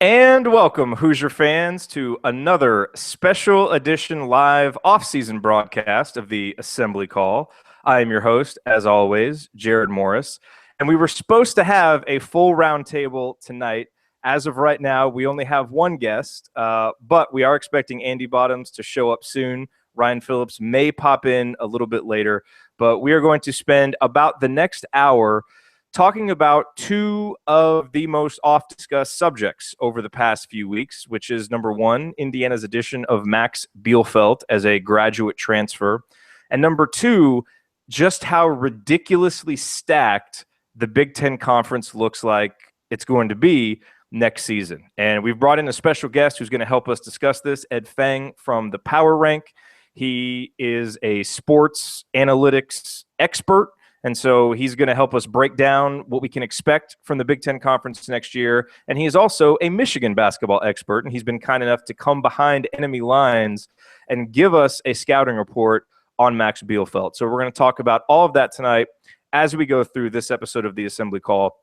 And welcome, Hoosier fans, to another special edition live off-season broadcast of the Assembly Call. I am your host, as always, Jared Morris, and we were supposed to have a full roundtable tonight. As of right now, we only have one guest, but we are expecting Andy Bottoms to show up soon. Ryan Phillips may pop in a little bit later, but we are going to spend about the next hour talking about two of the most oft-discussed subjects over the past few weeks, which is number one, Indiana's addition of Max Bielfeldt as a graduate transfer, and number two, just how ridiculously stacked the Big Ten Conference looks like it's going to be next season. And we've brought in a special guest who's going to help us discuss this, Ed Feng from the Power Rank. He is a sports analytics expert. And so he's going to help us break down what we can expect from the Big Ten Conference next year. And he is also a Michigan basketball expert, and he's been kind enough to come behind enemy lines and give us a scouting report on Max Bielfeldt. So we're going to talk about all of that tonight as we go through this episode of the Assembly Call.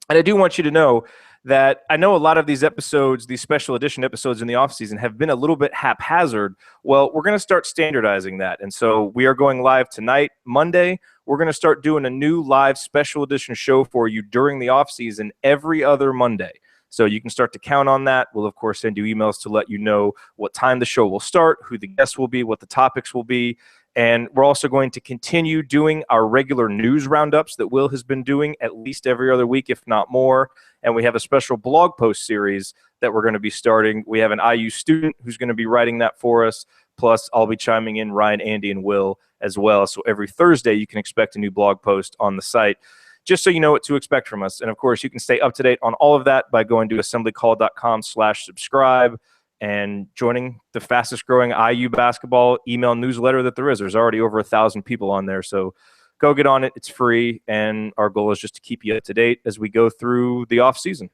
And I do want you to know that I know a lot of these episodes, these special edition episodes in the offseason, have been a little bit haphazard. Well, we're going to start standardizing that. And so we are going live tonight, Monday. We're going to start doing a new live special edition show for you during the offseason every other Monday. So you can start to count on that. We'll, of course, send you emails to let you know what time the show will start, who the guests will be, what the topics will be. And we're also going to continue doing our regular news roundups that Will has been doing at least every other week, if not more. And we have a special blog post series that we're going to be starting. We have an IU student who's going to be writing that for us. Plus, I'll be chiming in Ryan, Andy, and Will as well. So every Thursday, you can expect a new blog post on the site, just so you know what to expect from us. And, of course, you can stay up to date on all of that by going to assemblycall.com/subscribe and joining the fastest growing IU basketball email newsletter that there is. There's already over 1,000 people on there. So go get on it. It's free. And our goal is just to keep you up to date as we go through the off season.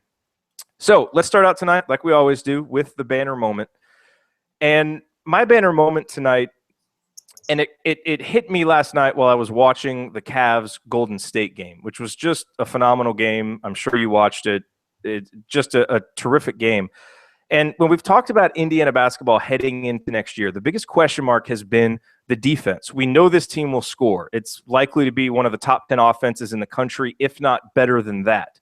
So let's start out tonight, like we always do, with the banner moment. And my banner moment tonight, and it hit me last night while I was watching the Cavs Golden State game, which was just a phenomenal game. I'm sure you watched it. It's just a terrific game. And when we've talked about Indiana basketball heading into next year, the biggest question mark has been the defense. We know this team will score. It's likely to be one of the top 10 offenses in the country, if not better than that.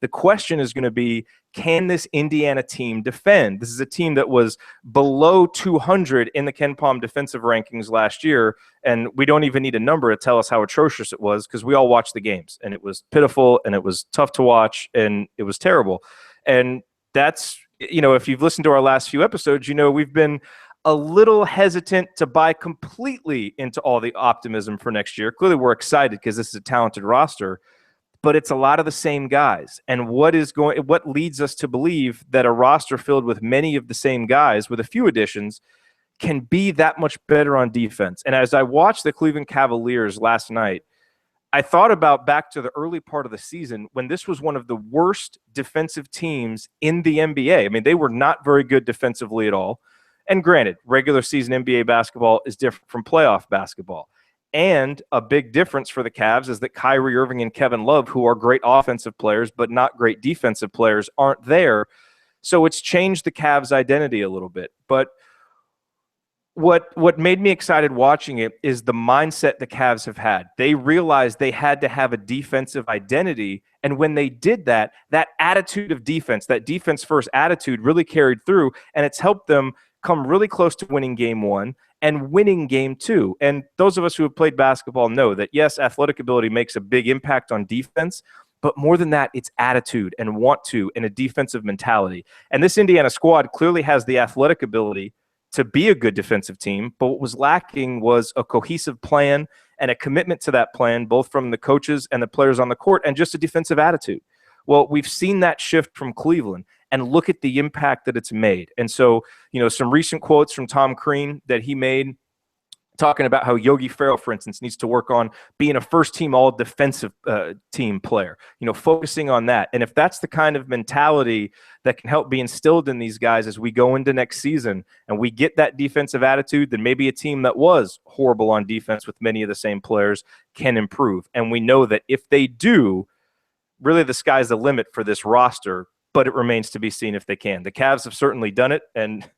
The question is going to be, can this Indiana team defend? This is a team that was below 200 in the KenPom defensive rankings last year, and we don't even need a number to tell us how atrocious it was because we all watched the games, and it was pitiful, and it was tough to watch, and it was terrible. And that's, you know, if you've listened to our last few episodes, you know we've been a little hesitant to buy completely into all the optimism for next year. Clearly, we're excited because this is a talented roster, but it's a lot of the same guys. And what leads us to believe that a roster filled with many of the same guys with a few additions can be that much better on defense? And as I watched the Cleveland Cavaliers last night, I thought about back to the early part of the season when this was one of the worst defensive teams in the NBA. I mean, they were not very good defensively at all. And granted, regular season NBA basketball is different from playoff basketball. And a big difference for the Cavs is that Kyrie Irving and Kevin Love, who are great offensive players but not great defensive players, aren't there. So it's changed the Cavs' identity a little bit. But what made me excited watching it is the mindset the Cavs have had. They realized they had to have a defensive identity, and when they did that, that attitude of defense, that defense-first attitude really carried through, and it's helped them come really close to winning game one and winning game two. And those of us who have played basketball know that, yes, athletic ability makes a big impact on defense, but more than that, it's attitude and want to and a defensive mentality. And this Indiana squad clearly has the athletic ability to be a good defensive team, but what was lacking was a cohesive plan and a commitment to that plan, both from the coaches and the players on the court, and just a defensive attitude. Well, we've seen that shift from Cleveland, and look at the impact that it's made. And so, you know, some recent quotes from Tom Crean that he made talking about how Yogi Ferrell, for instance, needs to work on being a first-team all-defensive team player, you know, focusing on that. And if that's the kind of mentality that can help be instilled in these guys as we go into next season and we get that defensive attitude, then maybe a team that was horrible on defense with many of the same players can improve. And we know that if they do, really the sky's the limit for this roster but it remains to be seen if they can. The Cavs have certainly done it, and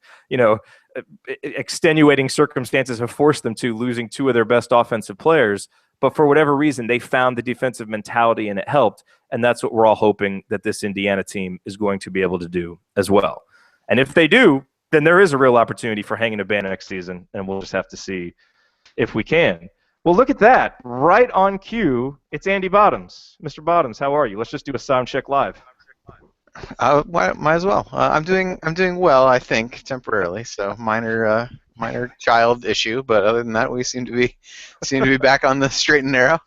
extenuating circumstances have forced them to, losing two of their best offensive players. But for whatever reason, they found the defensive mentality, and it helped. And that's what we're all hoping that this Indiana team is going to be able to do as well. And if they do, then there is a real opportunity for hanging a banner next season, and we'll just have to see if we can. Well, look at that. Right on cue, it's Andy Bottoms. Mr. Bottoms, how are you? Let's just do a sound check live. Might as well. I'm doing well, I think, temporarily. So minor child issue, but other than that, we seem to be back on the straight and narrow.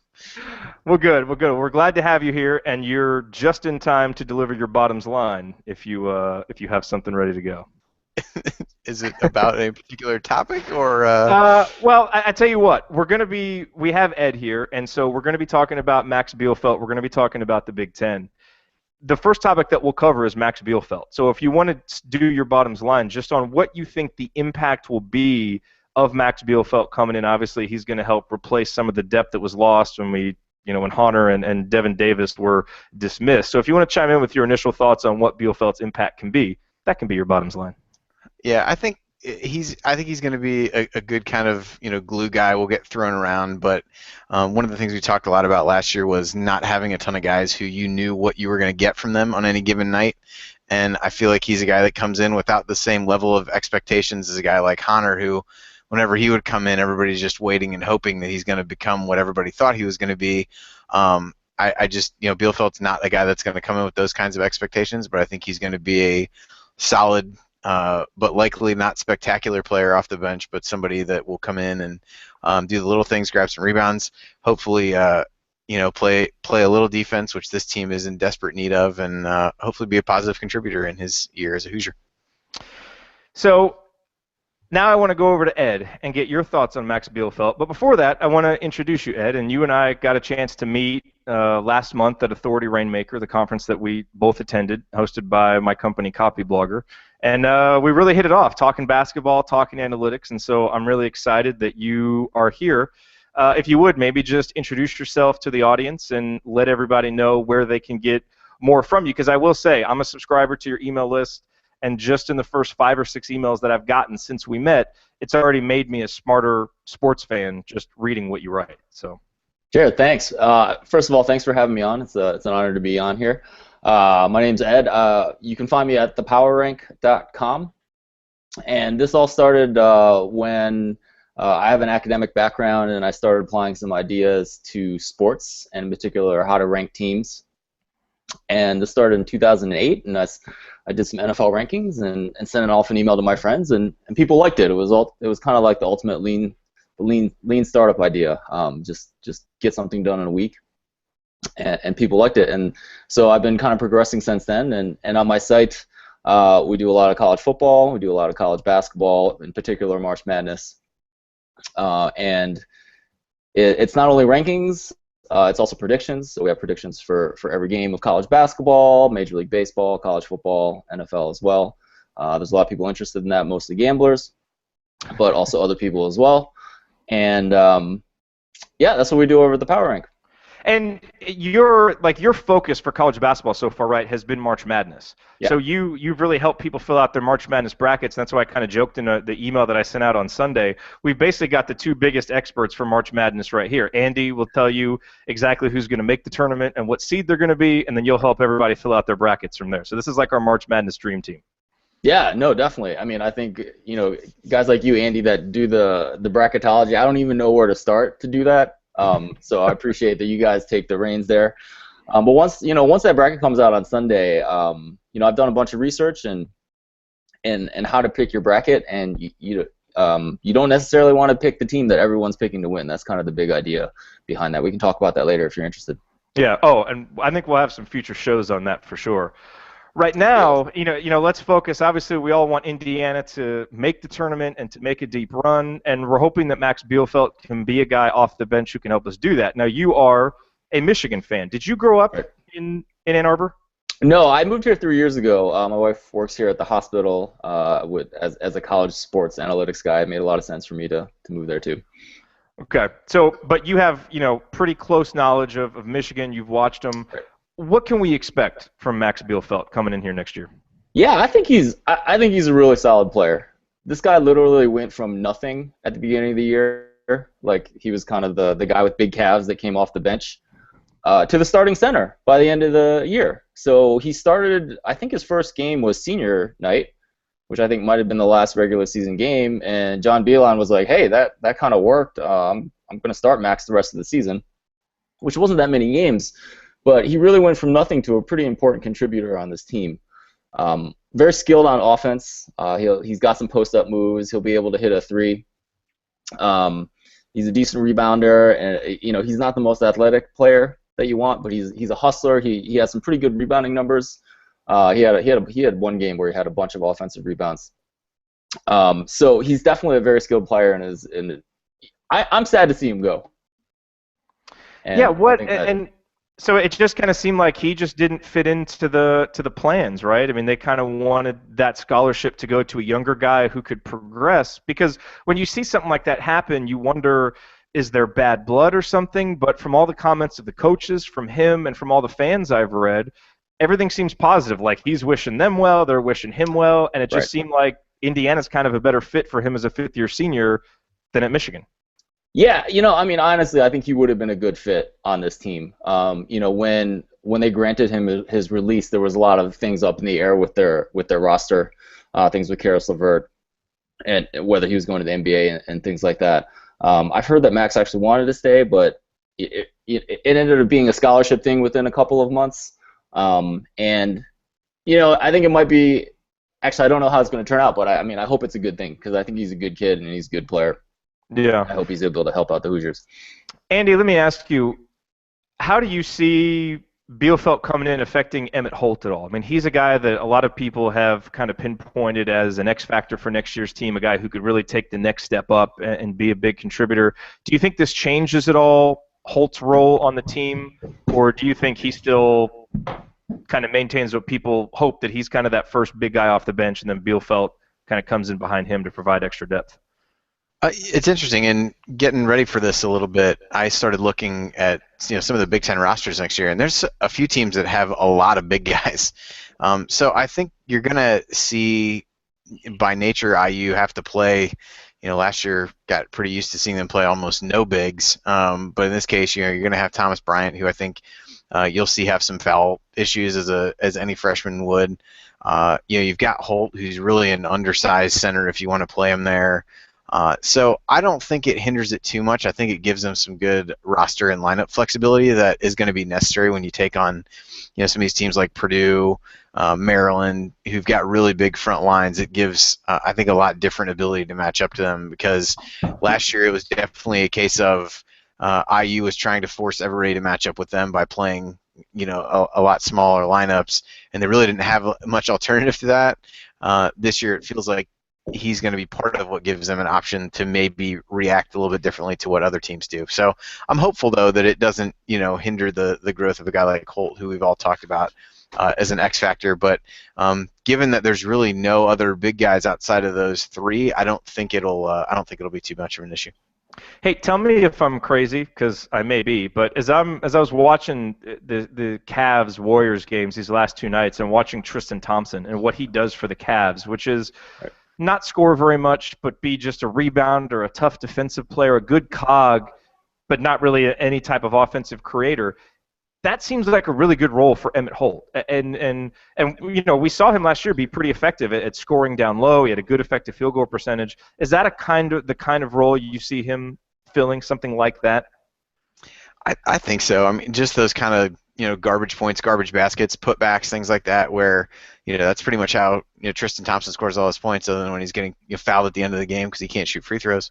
Well, good. We're glad to have you here, and you're just in time to deliver your Bottoms line if you have something ready to go. Is it about a particular topic or? Well, I tell you what, we have Ed here, and so we're going to be talking about Max Bielfeldt. We're going to be talking about the Big Ten. The first topic that we'll cover is Max Bielfeldt. So if you want to do your Bottoms line just on what you think the impact will be of Max Bielfeldt coming in, obviously he's going to help replace some of the depth that was lost when when Hunter and Devin Davis were dismissed. So if you want to chime in with your initial thoughts on what Bielfeldt's impact can be, that can be your Bottoms line. Yeah, I think he's going to be a good kind of glue guy. Will get thrown around, but one of the things we talked a lot about last year was not having a ton of guys who you knew what you were going to get from them on any given night. And I feel like he's a guy that comes in without the same level of expectations as a guy like Hunter, who, whenever he would come in, everybody's just waiting and hoping that he's going to become what everybody thought he was going to be. I just Bielfeldt's not a guy that's going to come in with those kinds of expectations, but I think he's going to be a solid, but likely not spectacular player off the bench, but somebody that will come in and do the little things, grab some rebounds, hopefully play a little defense, which this team is in desperate need of, and hopefully be a positive contributor in his year as a Hoosier. So now I want to go over to Ed and get your thoughts on Max Bielfeldt. But before that, I want to introduce you, Ed. And you and I got a chance to meet last month at Authority Rainmaker, the conference that we both attended, hosted by my company, Copy Blogger. And we really hit it off, talking basketball, talking analytics. And so I'm really excited that you are here. If you would, maybe just introduce yourself to the audience and let everybody know where they can get more from you. Because I will say, I'm a subscriber to your email list. And just in the first 5 or 6 emails that I've gotten since we met, it's already made me a smarter sports fan just reading what you write. So, Jared, thanks. First of all, thanks for having me on. It's an honor to be on here. My name's Ed. You can find me at thepowerrank.com. And this all started when I have an academic background, and I started applying some ideas to sports, and in particular how to rank teams. And this started in 2008, and I did some NFL rankings and sent an off an email to my friends, and people liked it. It was kind of like the ultimate lean startup idea. Just get something done in a week, and people liked it. And so I've been kind of progressing since then. And on my site, we do a lot of college football, we do a lot of college basketball, in particular March Madness, and it's not only rankings. It's also predictions, so we have predictions for every game of college basketball, Major League Baseball, college football, NFL as well. There's a lot of people interested in that, mostly gamblers, but also other people as well. And yeah, that's what we do over at the Power Rank. And your focus for college basketball so far, right, has been March Madness. Yeah. So you've really helped people fill out their March Madness brackets. And that's why I kind of joked in the email that I sent out on Sunday. We've basically got the two biggest experts for March Madness right here. Andy will tell you exactly who's going to make the tournament and what seed they're going to be, and then you'll help everybody fill out their brackets from there. So this is like our March Madness dream team. Yeah, no, definitely. I mean, I think, guys like you, Andy, that do the bracketology, I don't even know where to start to do that. So I appreciate that you guys take the reins there. But once that bracket comes out on Sunday, I've done a bunch of research and how to pick your bracket, and you don't necessarily want to pick the team that everyone's picking to win. That's kind of the big idea behind that. We can talk about that later if you're interested. Yeah. Oh, and I think we'll have some future shows on that for sure. Right now, let's focus. Obviously, we all want Indiana to make the tournament and to make a deep run, and we're hoping that Max Bielfeldt can be a guy off the bench who can help us do that. Now, you are a Michigan fan. Did you grow up in Ann Arbor? No, I moved here 3 years ago. My wife works here at the hospital as a college sports analytics guy. It made a lot of sense for me to move there too. Okay. So, but you have pretty close knowledge of Michigan. You've watched them. Right. what can we expect from Max Bielfeldt coming in here next year? Yeah, I think he's a really solid player. This guy literally went from nothing at the beginning of the year, like he was kind of the guy with big calves that came off the bench, to the starting center by the end of the year. So he started, I think his first game was senior night, which I think might have been the last regular season game, and John Beilein was like, hey, that kind of worked. I'm going to start Max the rest of the season, which wasn't that many games, but he really went from nothing to a pretty important contributor on this team. Very skilled on offense. He's got some post-up moves. He'll be able to hit a three. He's a decent rebounder, and he's not the most athletic player that you want, but he's a hustler. He has some pretty good rebounding numbers. He had one game where he had a bunch of offensive rebounds. So he's definitely a very skilled player, and I'm sad to see him go. And so it just kind of seemed like he just didn't fit into the plans, right? I mean, they kind of wanted that scholarship to go to a younger guy who could progress, because when you see something like that happen, you wonder, is there bad blood or something? But from all the comments of the coaches, from him, and from all the fans I've read, everything seems positive. Like, he's wishing them well, they're wishing him well, and it just seemed like Indiana's kind of a better fit for him as a fifth-year senior than at Michigan. Yeah, I mean, honestly, I think he would have been a good fit on this team. When they granted him his release, there was a lot of things up in the air with their roster, things with Karis LeVert, and whether he was going to the NBA and things like that. I've heard that Max actually wanted to stay, but it ended up being a scholarship thing within a couple of months. I think it might be. Actually, I don't know how it's going to turn out, but I hope it's a good thing, because I think he's a good kid and he's a good player. Yeah. I hope he's able to help out the Hoosiers. Andy, let me ask you, how do you see Bielfeldt coming in affecting Emmett Holt at all? I mean, he's a guy that a lot of people have kind of pinpointed as an X factor for next year's team, a guy who could really take the next step up and be a big contributor. Do you think this changes at all Holt's role on the team, or do you think he still kind of maintains what people hope, that he's kind of that first big guy off the bench, and then Bielfeldt kind of comes in behind him to provide extra depth? It's interesting, and getting ready for this a little bit, I started looking at some of the Big Ten rosters next year, and there's a few teams that have a lot of big guys. So I think you're going to see, by nature, IU have to play. Last year got pretty used to seeing them play almost no bigs, but in this case, you're going to have Thomas Bryant, who I think you'll see have some foul issues as any freshman would. You've got Holt, who's really an undersized center if you want to play him there. So I don't think it hinders it too much. I think it gives them some good roster and lineup flexibility that is going to be necessary when you take on, some of these teams like Purdue, Maryland, who've got really big front lines. It gives, I think, a lot different ability to match up to them, because last year it was definitely a case of IU was trying to force everybody to match up with them by playing, a lot smaller lineups, and they really didn't have much alternative to that. This year it feels like he's going to be part of what gives them an option to maybe react a little bit differently to what other teams do. So I'm hopeful, though, that it doesn't, hinder the growth of a guy like Holt, who we've all talked about as an X factor. But given that there's really no other big guys outside of those three, I don't think it'll be too much of an issue. Hey, tell me if I'm crazy, because I may be, but as I was watching the Cavs Warriors games these last two nights, and watching Tristan Thompson and what he does for the Cavs, which is not score very much, but be just a rebounder, a tough defensive player, a good cog, but not really any type of offensive creator. That seems like a really good role for Emmett Holt. And we saw him last year be pretty effective at scoring down low. He had a good effective field goal percentage. Is that the kind of role you see him filling, something like that? I think so. I mean, just those kind of garbage points, garbage baskets, putbacks, things like that, where that's pretty much how Tristan Thompson scores all his points, other than when he's getting fouled at the end of the game because he can't shoot free throws.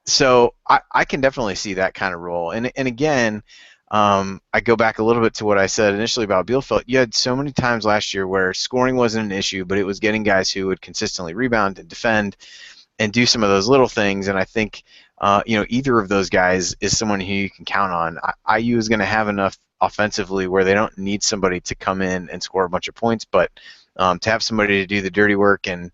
So I can definitely see that kind of role. And again, I go back a little bit to what I said initially about Bielfeldt. You had so many times last year where scoring wasn't an issue, but it was getting guys who would consistently rebound and defend and do some of those little things. And I think either of those guys is someone who you can count on. IU is going to have enough offensively where they don't need somebody to come in and score a bunch of points, but to have somebody to do the dirty work and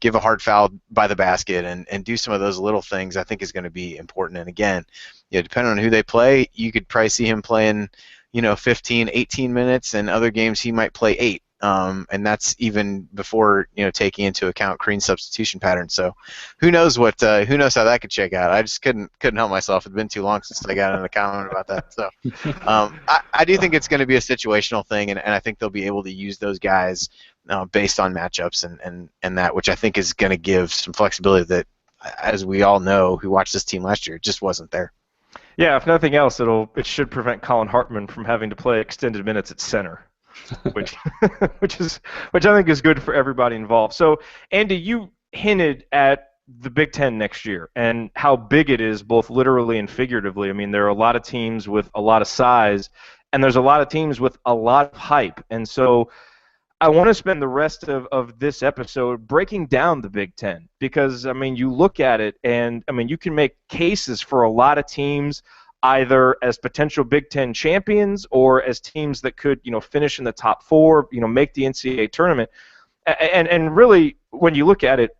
give a hard foul by the basket and do some of those little things, I think is going to be important. And again, depending on who they play, you could probably see him playing 15, 18 minutes, and other games he might play 8. And that's even before taking into account Crean's substitution pattern. So who knows how that could shake out. I just couldn't help myself. It's been too long since I got in a comment about that. So I do think it's going to be a situational thing, and I think they'll be able to use those guys based on matchups and that, which I think is going to give some flexibility that, as we all know who watched this team last year, just wasn't there. Yeah, if nothing else, it should prevent Colin Hartman from having to play extended minutes at center, which I think is good for everybody involved. So, Andy, you hinted at the Big Ten next year and how big it is, both literally and figuratively. I mean, there are a lot of teams with a lot of size, and there's a lot of teams with a lot of hype. And so I want to spend the rest of this episode breaking down the Big Ten because, I mean, you look at it and, I mean, you can make cases for a lot of teams either as potential Big Ten champions or as teams that could, finish in the top 4, make the NCAA tournament. And really, when you look at it,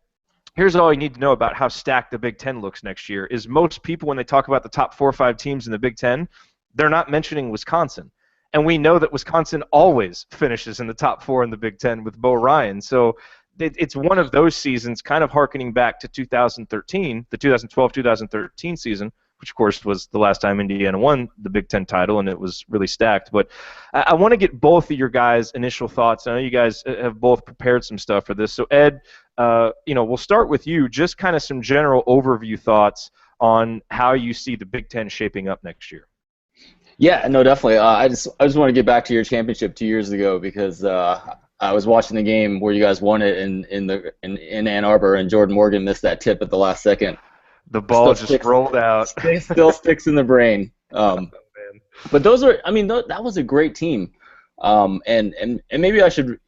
here's all you need to know about how stacked the Big Ten looks next year is most people, when they talk about the top 4 or 5 teams in the Big Ten, they're not mentioning Wisconsin. And we know that Wisconsin always finishes in the top 4 in the Big Ten with Bo Ryan. So it's one of those seasons kind of hearkening back to 2013, the 2012-2013 season, which, of course, was the last time Indiana won the Big Ten title, and it was really stacked. But I want to get both of your guys' initial thoughts. I know you guys have both prepared some stuff for this. So, Ed, we'll start with you, just kind of some general overview thoughts on how you see the Big Ten shaping up next year. Yeah, no, definitely. I just want to get back to your championship 2 years ago because I was watching the game where you guys won it in Ann Arbor, and Jordan Morgan missed that tip at the last second. The ball just rolled out. Still sticks in the brain. But that was a great team. And maybe I should,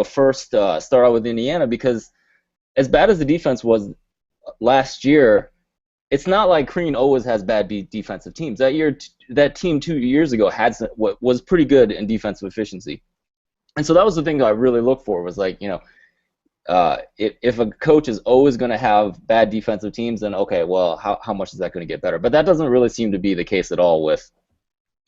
first start out with Indiana because as bad as the defense was last year, it's not like Crean always has bad defensive teams. That team 2 years ago was pretty good in defensive efficiency, and so that was the thing that I really looked for was like, if a coach is always going to have bad defensive teams, then okay, well, how much is that going to get better? But that doesn't really seem to be the case at all with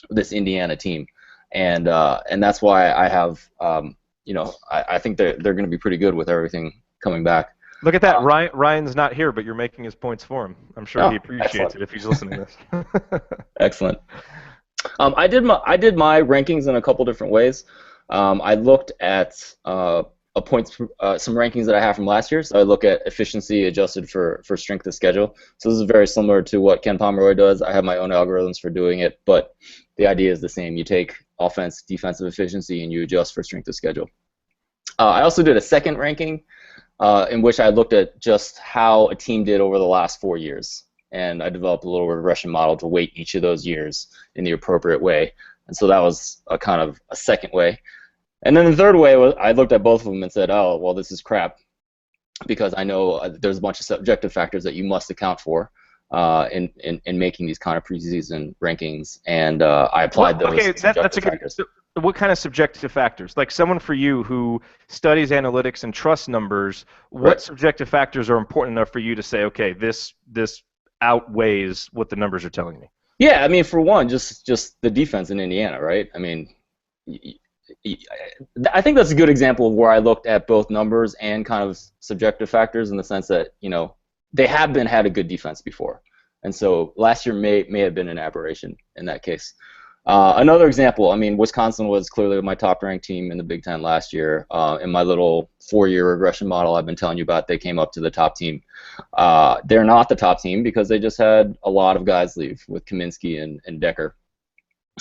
this Indiana team, and that's why I have, I think they're going to be pretty good with everything coming back. Look at that. Ryan's not here, but you're making his points for him. I'm sure he appreciates it if he's listening to this. Excellent. I did my rankings in a couple different ways. I looked at some rankings that I have from last year. So I look at efficiency adjusted for strength of schedule. So this is very similar to what Ken Pomeroy does. I have my own algorithms for doing it, but the idea is the same. You take offense, defensive efficiency, and you adjust for strength of schedule. I also did a second ranking in which I looked at just how a team did over the last 4 years. And I developed a little regression model to weight each of those years in the appropriate way. And so that was a kind of a second way. And then the third way was I looked at both of them and said, oh, well, this is crap, because I know there's a bunch of subjective factors that you must account for in making these kind of preseason rankings, and I applied those subjective factors. What kind of subjective factors? Like someone for you who studies analytics and trusts numbers, what subjective factors are important enough for you to say, okay, this outweighs what the numbers are telling me? Yeah, I mean, for one, just the defense in Indiana, right? I mean, I think that's a good example of where I looked at both numbers and kind of subjective factors in the sense that, they have had a good defense before. And so last year may have been an aberration in that case. Another example, I mean, Wisconsin was clearly my top-ranked team in the Big Ten last year. In my little 4-year regression model I've been telling you about, they came up to the top team. They're not the top team because they just had a lot of guys leave with Kaminsky and Decker.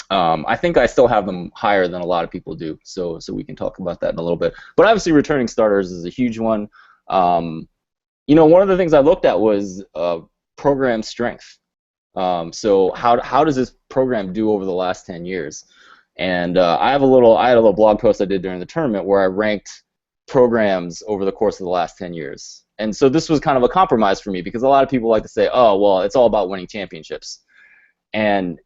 I think I still have them higher than a lot of people do, so we can talk about that in a little bit. But obviously returning starters is a huge one. One of the things I looked at was program strength. So how does this program do over the last 10 years? And I had a little blog post I did during the tournament where I ranked programs over the course of the last 10 years. And so this was kind of a compromise for me because a lot of people like to say, oh, well, it's all about winning championships. And,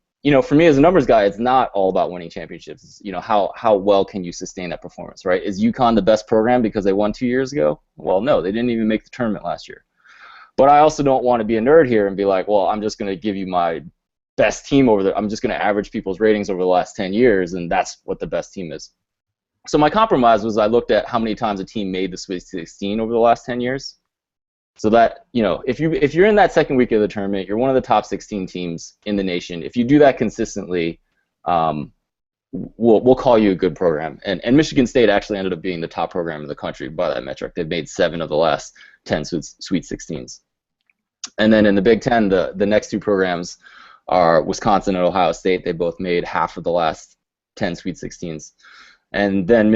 for me as a numbers guy, it's not all about winning championships. It's, how well can you sustain that performance, right? Is UConn the best program because they won 2 years ago? Well, no, they didn't even make the tournament last year. But I also don't want to be a nerd here and be like, well, I'm just going to give you my best team over there. I'm just going to average people's ratings over the last 10 years, and that's what the best team is. So my compromise was I looked at how many times a team made the Sweet 16 over the last 10 years. So that, if you're in that second week of the tournament, you're one of the top 16 teams in the nation. If you do that consistently, we'll call you a good program. And Michigan State actually ended up being the top program in the country by that metric. They've made 7 of the last 10 Sweet 16s. And then in the Big Ten, the next 2 programs are Wisconsin and Ohio State. They both made half of the last 10 Sweet 16s. And then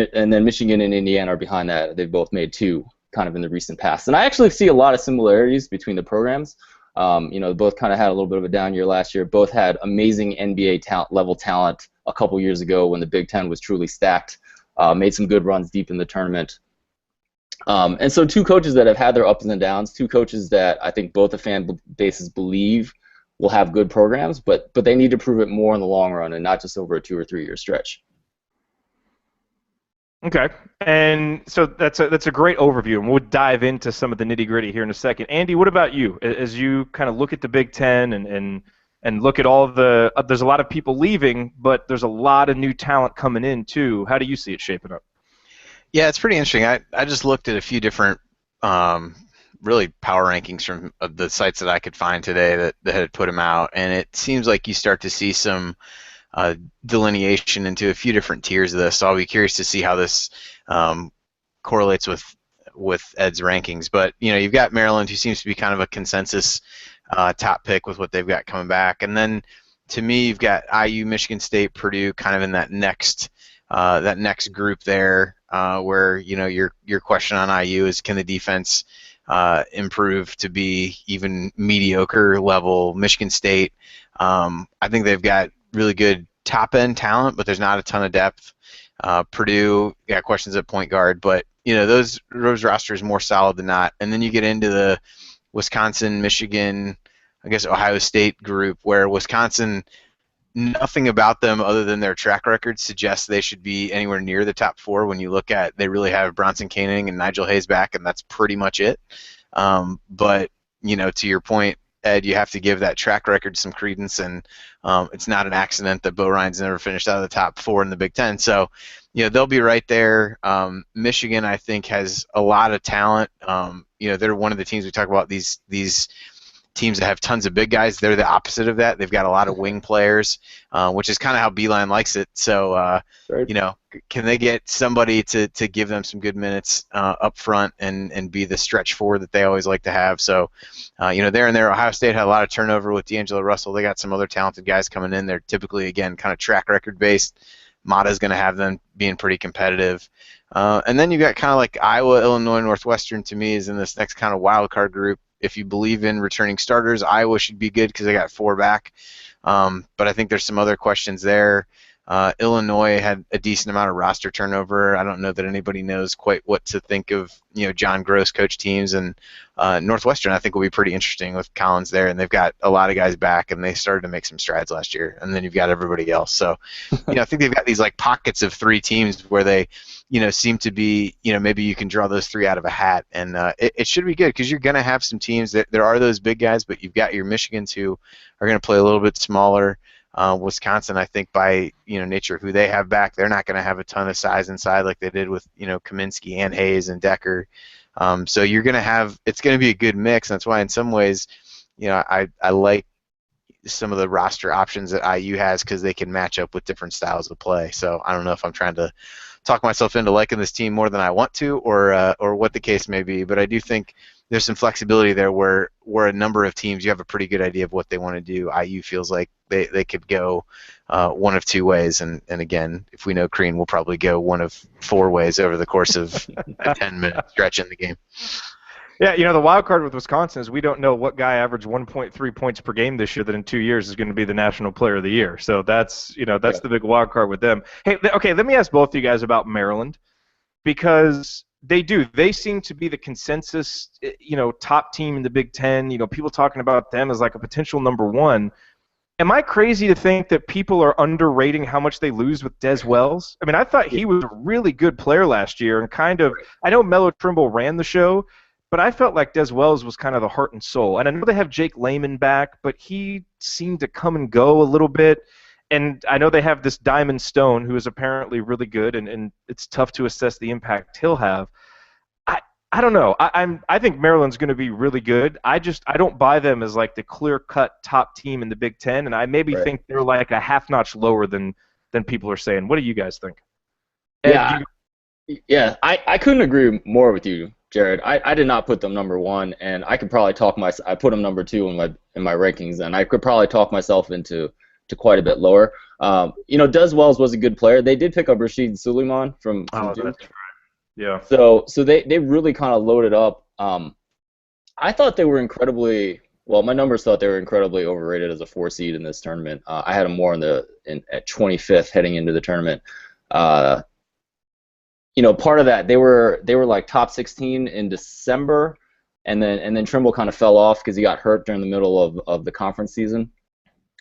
Michigan and Indiana are behind that. They've both made 2 kind of in the recent past. And I actually see a lot of similarities between the programs. Both kind of had a little bit of a down year last year. Both had amazing NBA level talent a couple years ago when the Big Ten was truly stacked. Made some good runs deep in the tournament. And so 2 coaches that have had their ups and downs, 2 coaches that I think both the fan bases believe will have good programs, but they need to prove it more in the long run and not just over a 2 or 3 year stretch. Okay, and so that's a great overview, and we'll dive into some of the nitty-gritty here in a second. Andy, what about you? As you kind of look at the Big Ten and look at all the there's a lot of people leaving, but there's a lot of new talent coming in too. How do you see it shaping up? Yeah, it's pretty interesting. I just looked at a few different really power rankings from the sites that I could find today that had put them out, and it seems like you start to see some delineation into a few different tiers of this. So I'll be curious to see how this correlates with Ed's rankings. But you've got Maryland, who seems to be kind of a consensus top pick with what they've got coming back, and then to me, you've got IU, Michigan State, Purdue, kind of in that next group there, where your question on IU is, can the defense improve to be even mediocre level? Michigan State, I think they've got really good top-end talent, but there's not a ton of depth. Purdue, got questions at point guard, but those rosters more solid than not. And then you get into the Wisconsin, Michigan, I guess Ohio State group, where Wisconsin, nothing about them other than their track record suggests they should be anywhere near the top 4. When you look at, they really have Bronson Koenig and Nigel Hayes back, and that's pretty much it. But to your point, Ed, you have to give that track record some credence, and it's not an accident that Bo Ryan's never finished out of the top 4 in the Big Ten. So, they'll be right there. Michigan, I think, has a lot of talent. They're one of the teams we talk about, these teams that have tons of big guys. They're the opposite of that. They've got a lot of wing players, which is kind of how Beeline likes it. So, can they get somebody to give them some good minutes up front and be the stretch 4 that they always like to have? So, there and there, Ohio State had a lot of turnover with D'Angelo Russell. They got some other talented guys coming in. They're typically, again, kind of track record based. Mata's going to have them being pretty competitive. And then you got kind of like Iowa, Illinois, Northwestern, to me, is in this next kind of wild card group. If you believe in returning starters, Iowa should be good because they got 4 back. But I think there's some other questions there. Illinois had a decent amount of roster turnover. I don't know that anybody knows quite what to think of, John Gross coach teams. And Northwestern, I think, will be pretty interesting with Collins there. And they've got a lot of guys back, and they started to make some strides last year. And then you've got everybody else. So, I think they've got these like pockets of 3 teams where they, seem to be, maybe you can draw those 3 out of a hat. And it should be good because you're going to have some teams that there are those big guys, but you've got your Michigans who are going to play a little bit smaller. Wisconsin, I think, by nature of who they have back, they're not going to have a ton of size inside like they did with Kaminsky and Hayes and Decker. So you're going to have, it's going to be a good mix. That's why in some ways, I like some of the roster options that IU has because they can match up with different styles of play. So I don't know if I'm trying to talk myself into liking this team more than I want to, or what the case may be. But I do think there's some flexibility there where a number of teams, you have a pretty good idea of what they want to do. IU feels like they could go one of 2 ways, and again, if we know Crean, we'll probably go one of 4 ways over the course of a 10-minute stretch in the game. Yeah, the wild card with Wisconsin is we don't know what guy averaged 1.3 points per game this year that in 2 years is going to be the National Player of the Year. So that's the big wild card with them. Hey, okay, let me ask both of you guys about Maryland, because they seem to be the consensus, top team in the Big Ten. People talking about them as like a potential number 1. Am I crazy to think that people are underrating how much they lose with Des Wells? I mean, I thought he was a really good player last year, and I know Melo Trimble ran the show, but I felt like Des Wells was kind of the heart and soul. And I know they have Jake Layman back, but he seemed to come and go a little bit. And I know they have this Diamond Stone, who is apparently really good, and it's tough to assess the impact he'll have. I don't know. I think Maryland's going to be really good. I don't buy them as like the clear-cut top team in the Big Ten, and I maybe think they're like a half notch lower than people are saying. What do you guys think? Ed, yeah, I couldn't agree more with you, Jared. I did not put them number one, and I could probably I put them number two in my rankings, and I could probably talk myself into quite a bit lower. Des Wells was a good player. They did pick up Rashid Suleiman from Duke. That's right. Yeah. So they really kind of loaded up. I thought they were incredibly well. My numbers thought they were incredibly overrated as a 4 seed in this tournament. I had them more at 25th heading into the tournament. Part of that they were like top 16 in December, and then Trimble kind of fell off because he got hurt during the middle of the conference season.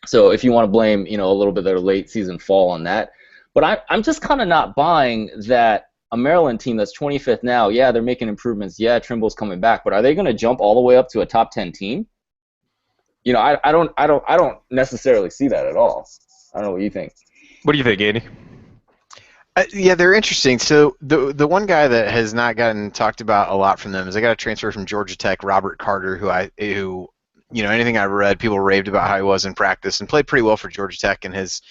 So if you want to blame a little bit of their late season fall on that, but I'm just kind of not buying that. A Maryland team that's 25th now, yeah, they're making improvements. Yeah, Trimble's coming back, but are they going to jump all the way up to a top 10 team? I don't necessarily see that at all. I don't know what you think. What do you think, Andy? Yeah, they're interesting. So the one guy that has not gotten talked about a lot from them is I got a transfer from Georgia Tech, Robert Carter, who anything I've read, people raved about how he was in practice and played pretty well for Georgia Tech in his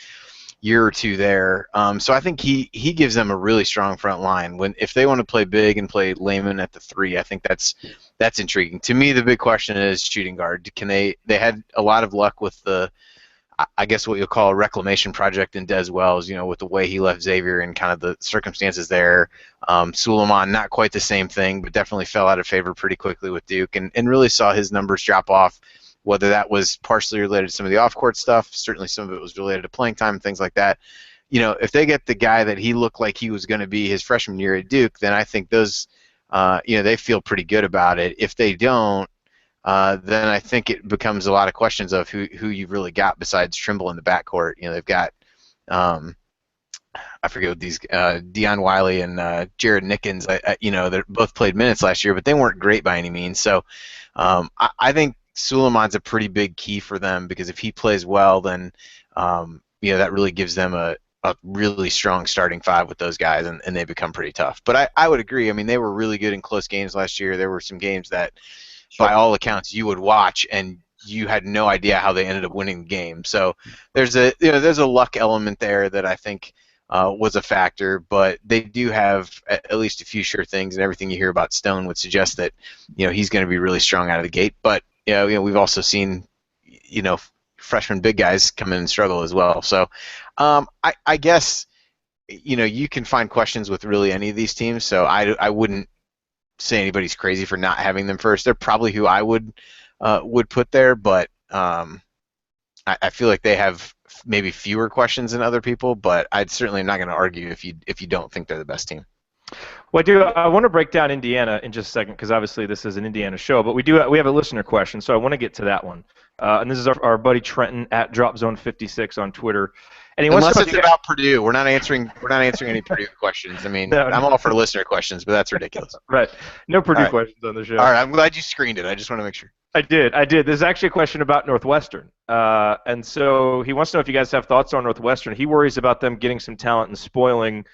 year or two there. So I think he gives them a really strong front line. If they want to play big and play Layman at the 3, I think that's intriguing. To me, the big question is shooting guard. They had a lot of luck with I guess what you'll call a reclamation project in Des Wells, with the way he left Xavier and kind of the circumstances there. Suleiman, not quite the same thing, but definitely fell out of favor pretty quickly with Duke and really saw his numbers drop off. Whether that was partially related to some of the off-court stuff, certainly some of it was related to playing time and things like that. If they get the guy that he looked like he was going to be his freshman year at Duke, then I think those, they feel pretty good about it. If they don't, then I think it becomes a lot of questions of who you've really got besides Trimble in the backcourt. They've got, I forget what these, Deion Wiley and Jared Nickens, they both played minutes last year, but they weren't great by any means. So I think Suleiman's a pretty big key for them because if he plays well, then that really gives them a really strong starting 5 with those guys, and they become pretty tough. But I would agree. I mean, they were really good in close games last year. There were some games that, by all accounts, you would watch and you had no idea how they ended up winning the game. So there's a luck element there that I think was a factor, but they do have at least a few sure things, and everything you hear about Stone would suggest that he's going to be really strong out of the gate. But we've also seen, freshman big guys come in and struggle as well. So I guess, you can find questions with really any of these teams. So I wouldn't say anybody's crazy for not having them first. They're probably who I would put there, but I feel like they have maybe fewer questions than other people. But I'd certainly not going to argue if you don't think they're the best team. Well, I want to break down Indiana in just a second because obviously this is an Indiana show, but we have a listener question, so I want to get to that one. And this is our buddy Trenton at DropZone56 on Twitter, and unless it's about Purdue, we're not answering any Purdue questions. I mean, no. I'm all for listener questions, but that's ridiculous. Right, no Purdue questions on the show. All right, I'm glad you screened it. I just want to make sure. I did. There's actually a question about Northwestern, and so he wants to know if you guys have thoughts on Northwestern. He worries about them getting some talent and spoiling.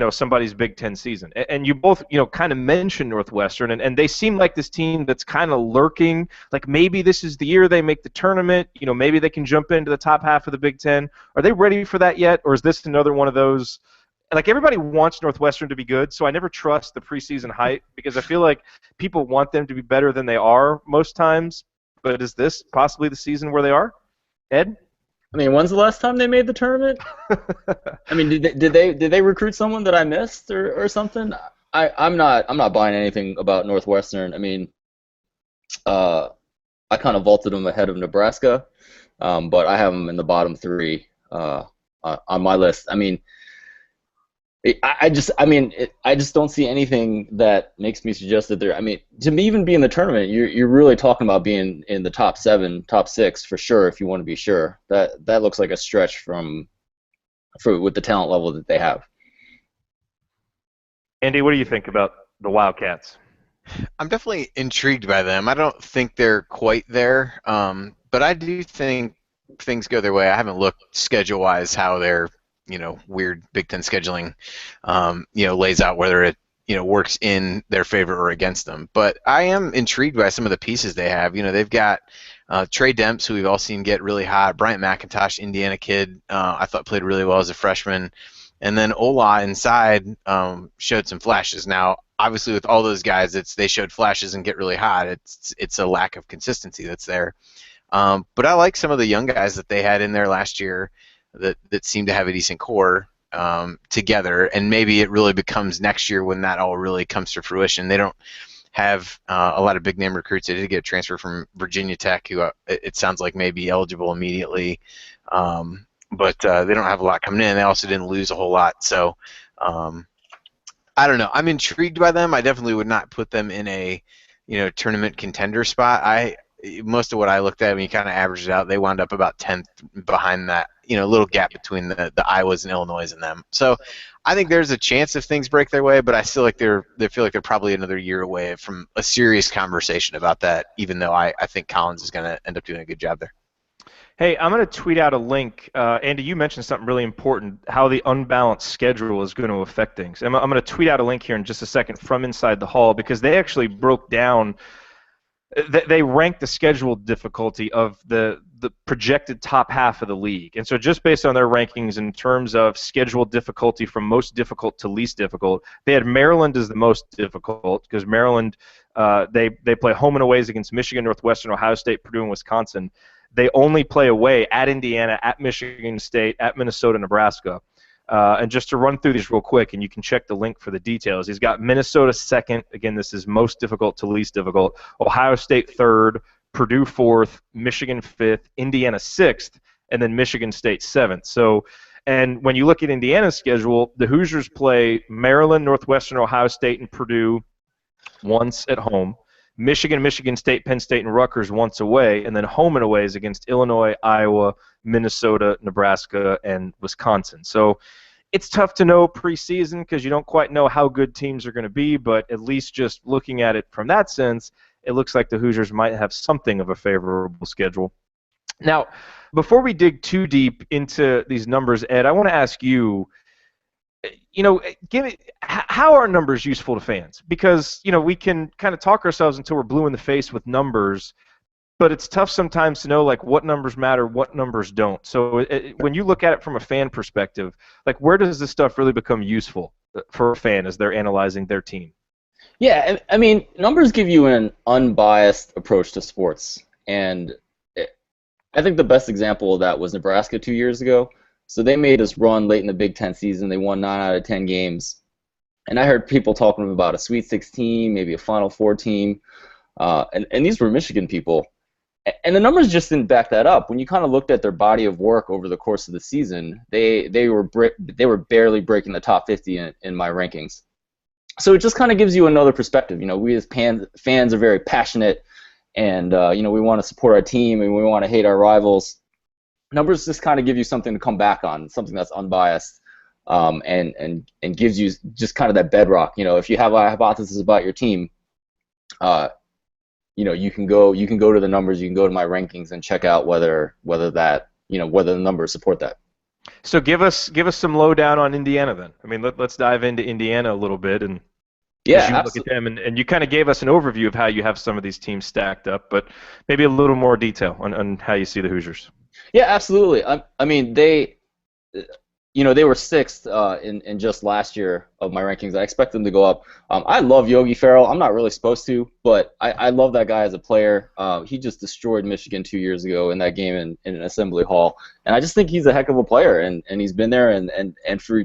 Somebody's Big Ten season. And you both, kind of mentioned Northwestern, and they seem like this team that's kind of lurking, like maybe this is the year they make the tournament, maybe they can jump into the top half of the Big Ten. Are they ready for that yet, or is this another one of those, like everybody wants Northwestern to be good, so I never trust the preseason hype because I feel like people want them to be better than they are most times, but is this possibly the season where they are? Ed? I mean, when's the last time they made the tournament? I mean, did they recruit someone that I missed or something? I'm not buying anything about Northwestern. I mean, I kind of vaulted them ahead of Nebraska, but I have them in the bottom 3 on my list. I mean, I just don't see anything that makes me suggest that they're. I mean, to even be in the tournament, you're really talking about being in the top 7, top 6 for sure. If you want to be sure, that looks like a stretch with the talent level that they have. Andy, what do you think about the Wildcats? I'm definitely intrigued by them. I don't think they're quite there, but I do think things go their way. I haven't looked schedule-wise how their weird Big Ten scheduling lays out, whether it works in their favor or against them. But I am intrigued by some of the pieces they have. They've got Trey Demps, who we've all seen get really hot. Bryant McIntosh, Indiana kid, I thought played really well as a freshman. And then Ola inside showed some flashes. Now, obviously, with all those guys, they showed flashes and get really hot. It's a lack of consistency that's there. But I like some of the young guys that they had in there last year that seem to have a decent core together. And maybe it really becomes next year when that all really comes to fruition. They don't have a lot of big name recruits. They did get a transfer from Virginia Tech, who it sounds like may be eligible immediately. But they don't have a lot coming in. They also didn't lose a whole lot. So I don't know. I'm intrigued by them. I definitely would not put them in a tournament contender spot. Most of what I looked at, when you kind of averaged it out, they wound up about 10th behind that little gap between the Iowas and Illinois and them. So I think there's a chance if things break their way, but I still they feel like they're probably another year away from a serious conversation about that, even though I think Collins is going to end up doing a good job there. Hey, I'm going to tweet out a link. Andy, you mentioned something really important, how the unbalanced schedule is going to affect things. I'm going to tweet out a link here in just a second from Inside the Hall, because they actually broke down, they ranked the schedule difficulty of the projected top half of the league. And so just based on their rankings in terms of schedule difficulty from most difficult to least difficult, they had Maryland as the most difficult, because Maryland, they play home and aways against Michigan, Northwestern, Ohio State, Purdue, and Wisconsin. They only play away at Indiana, at Michigan State, at Minnesota, Nebraska. And just to run through these real quick, and you can check the link for the details. He's got Minnesota second. Again, this is most difficult to least difficult. Ohio State third, Purdue fourth, Michigan fifth, Indiana sixth, and then Michigan State seventh. So, and when you look at Indiana's schedule, the Hoosiers play Maryland, Northwestern, Ohio State, and Purdue once at home. Michigan, Michigan State, Penn State, and Rutgers once away, and then home and aways against Illinois, Iowa, Minnesota, Nebraska, and Wisconsin. So it's tough to know preseason because you don't quite know how good teams are going to be, but at least just looking at it from that sense, it looks like the Hoosiers might have something of a favorable schedule. Now, before we dig too deep into these numbers, Ed, I want to ask you, how are numbers useful to fans? Because, we can kind of talk ourselves until we're blue in the face with numbers, but it's tough sometimes to know, like, what numbers matter, what numbers don't. So when you look at it from a fan perspective, like, where does this stuff really become useful for a fan as they're analyzing their team? Yeah, I mean, numbers give you an unbiased approach to sports. And I think the best example of that was Nebraska 2 years ago. So they made us run late in the Big Ten season. They won 9 out of 10 games. And I heard people talking about a Sweet 16, maybe a Final Four team. And these were Michigan people. And the numbers just didn't back that up. When you kind of looked at their body of work over the course of the season, they were barely breaking the top 50 in my rankings. So it just kind of gives you another perspective. We as fans are very passionate, and we want to support our team and we want to hate our rivals. Numbers just kind of give you something to come back on, something that's unbiased, and gives you just kind of that bedrock. If you have a hypothesis about your team, you can go to the numbers, you can go to my rankings and check out whether the numbers support that. So give us some lowdown on Indiana then. I mean, let's dive into Indiana a little bit, and yeah, you look at them, and you kind of gave us an overview of how you have some of these teams stacked up, but maybe a little more detail on how you see the Hoosiers. Yeah, absolutely. I mean, they were sixth in just last year of my rankings. I expect them to go up. I love Yogi Ferrell. I'm not really supposed to, but I love that guy as a player. He just destroyed Michigan 2 years ago in that game in an Assembly Hall, and I just think he's a heck of a player. And he's been there, and for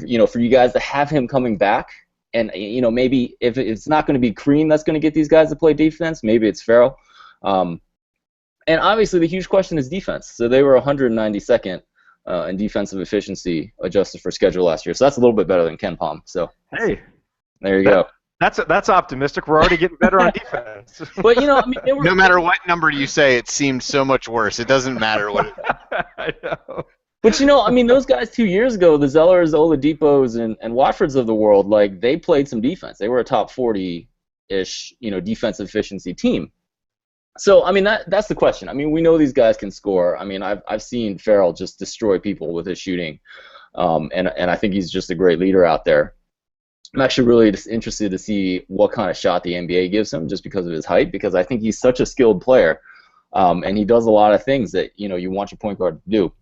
you guys to have him coming back, and maybe if it's not going to be Crean that's going to get these guys to play defense, maybe it's Ferrell. And obviously the huge question is defense. So they were 192nd in defensive efficiency adjusted for schedule last year. So that's a little bit better than Ken Palm. So hey, there you go. That's optimistic. We're already getting better on defense. But no matter what number you say, it seemed so much worse. It doesn't matter what. I know. But those guys 2 years ago, the Zellers, Oladipos, and Watfords of the world, like, they played some defense. They were a top 40 ish, defensive efficiency team. So, I mean, that's the question. I mean, we know these guys can score. I mean, I've seen Farrell just destroy people with his shooting, and I think he's just a great leader out there. I'm actually really just interested to see what kind of shot the NBA gives him, just because of his height, because I think he's such a skilled player, and he does a lot of things that you want your point guard to do.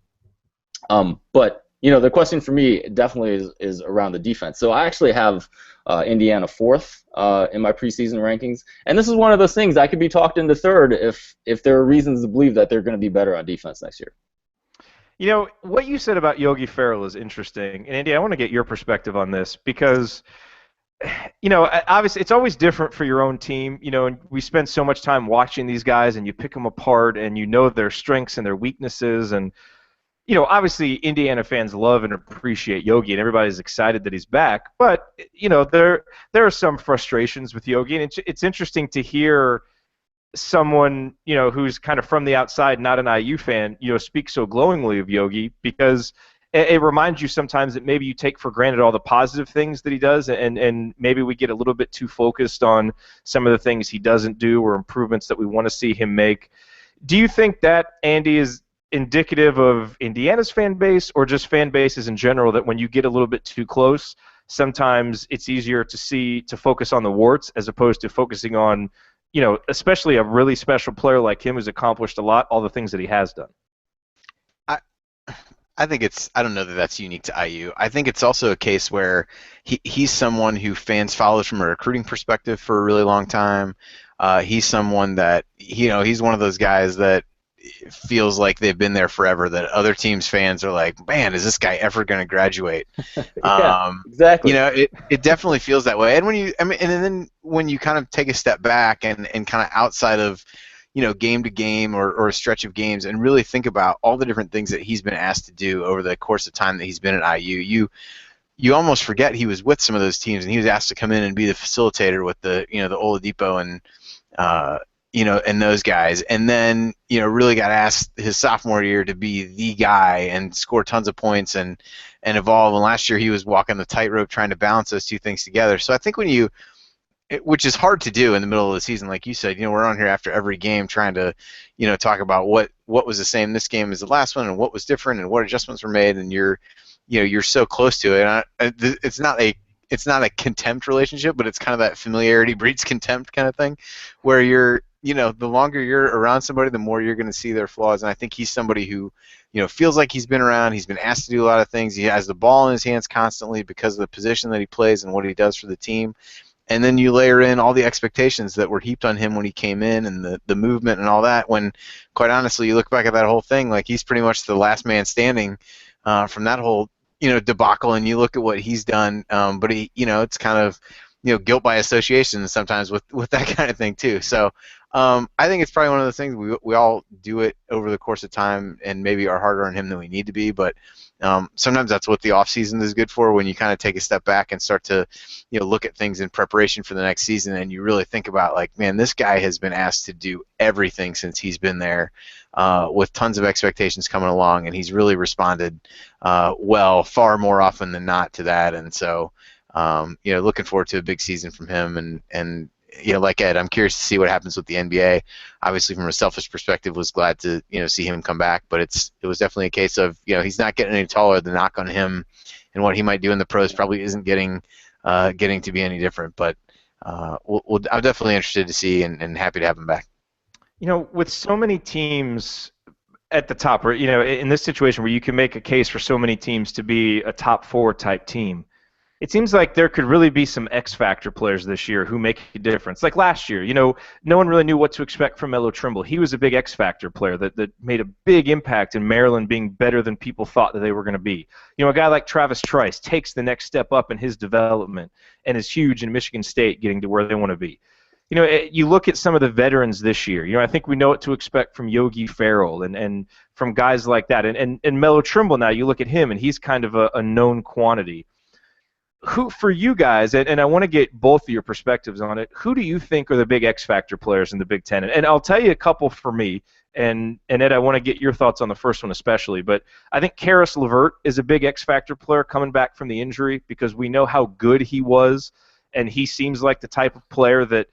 But the question for me definitely is around the defense. So I actually have Indiana 4th in my preseason rankings, and this is one of those things I could be talked into 3rd if there are reasons to believe that they're going to be better on defense next year. What you said about Yogi Ferrell is interesting, and Andy, I want to get your perspective on this because, obviously it's always different for your own team, and we spend so much time watching these guys, and you pick them apart, and their strengths and their weaknesses, and obviously Indiana fans love and appreciate Yogi, and everybody's excited that he's back. But there are some frustrations with Yogi, and it's interesting to hear someone who's kind of from the outside, not an IU fan, speak so glowingly of Yogi, because it reminds you sometimes that maybe you take for granted all the positive things that he does, and maybe we get a little bit too focused on some of the things he doesn't do or improvements that we want to see him make. Do you think that, Andy, is indicative of Indiana's fan base or just fan bases in general, that when you get a little bit too close, sometimes it's easier to focus on the warts as opposed to focusing on, especially a really special player like him who's accomplished a lot, all the things that he has done? I think I don't know that that's unique to IU. I think it's also a case where he's someone who fans followed from a recruiting perspective for a really long time. He's someone that, he's one of those guys that feels like they've been there forever, that other teams' fans are like, man, is this guy ever going to graduate? Yeah, exactly. It definitely feels that way. And then when you kind of take a step back and kind of outside of, game to game or a stretch of games, and really think about all the different things that he's been asked to do over the course of time that he's been at IU, you almost forget he was with some of those teams, and he was asked to come in and be the facilitator with the Oladipo and and those guys, and then really got asked his sophomore year to be the guy and score tons of points and evolve. And last year he was walking the tightrope trying to balance those two things together. So I think which is hard to do in the middle of the season, like you said, we're on here after every game trying to talk about what was the same this game as the last one and what was different and what adjustments were made, and you're so close to it. And it's not a contempt relationship, but it's kind of that familiarity breeds contempt kind of thing, where you're the longer you're around somebody, the more you're going to see their flaws. And I think he's somebody who, feels like he's been around. He's been asked to do a lot of things. He has the ball in his hands constantly because of the position that he plays and what he does for the team. And then you layer in all the expectations that were heaped on him when he came in, and the movement and all that, when, quite honestly, you look back at that whole thing, like he's pretty much the last man standing from that whole, debacle, and you look at what he's done. But he, it's kind of, guilt by association sometimes with that kind of thing too. So I think it's probably one of those things we all do it over the course of time, and maybe are harder on him than we need to be. But sometimes that's what the off season is good for, when you kind of take a step back and start to look at things in preparation for the next season, and you really think about, like, man, this guy has been asked to do everything since he's been there, with tons of expectations coming along, and he's really responded well, far more often than not, to that. And so looking forward to a big season from him, and like Ed, I'm curious to see what happens with the NBA. Obviously, from a selfish perspective, was glad to see him come back, but it was definitely a case of he's not getting any taller. The knock on him and what he might do in the pros probably isn't getting to be any different. But I'm definitely interested to see and happy to have him back. With so many teams at the top, or in this situation where you can make a case for so many teams to be a top 4 type team, it seems like there could really be some X factor players this year who make a difference. Like last year, no one really knew what to expect from Melo Trimble. He was a big X factor player that made a big impact in Maryland being better than people thought that they were going to be. A guy like Travis Trice takes the next step up in his development and is huge in Michigan State getting to where they want to be. You look at some of the veterans this year. I think we know what to expect from Yogi Ferrell and from guys like that. And Melo Trimble, now you look at him and he's kind of a known quantity. Who, for you guys, and I want to get both of your perspectives on it, who do you think are the big X factor players in the Big Ten? And I'll tell you a couple for me, and Ed, I want to get your thoughts on the first one especially, but I think Karis LeVert is a big X factor player coming back from the injury, because we know how good he was and he seems like the type of player that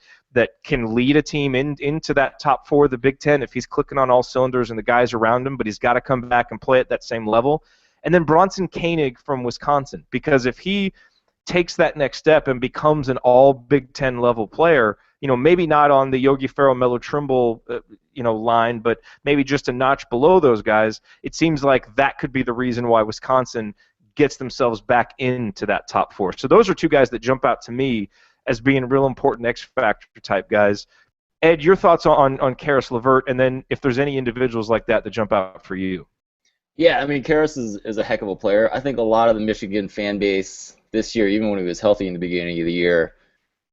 can lead a team into that top 4 of the Big Ten if he's clicking on all cylinders and the guys around him, but he's got to come back and play at that same level. And then Bronson Koenig from Wisconsin, because if he takes that next step and becomes an all Big Ten level player, maybe not on the Yogi Ferrell, Melo Trimble, line, but maybe just a notch below those guys, it seems like that could be the reason why Wisconsin gets themselves back into that top 4. So those are 2 guys that jump out to me as being real important X factor type guys. Ed, your thoughts on Karis LeVert, and then if there's any individuals like that jump out for you. Yeah, I mean, Karis is a heck of a player. I think a lot of the Michigan fan base this year, even when he was healthy in the beginning of the year,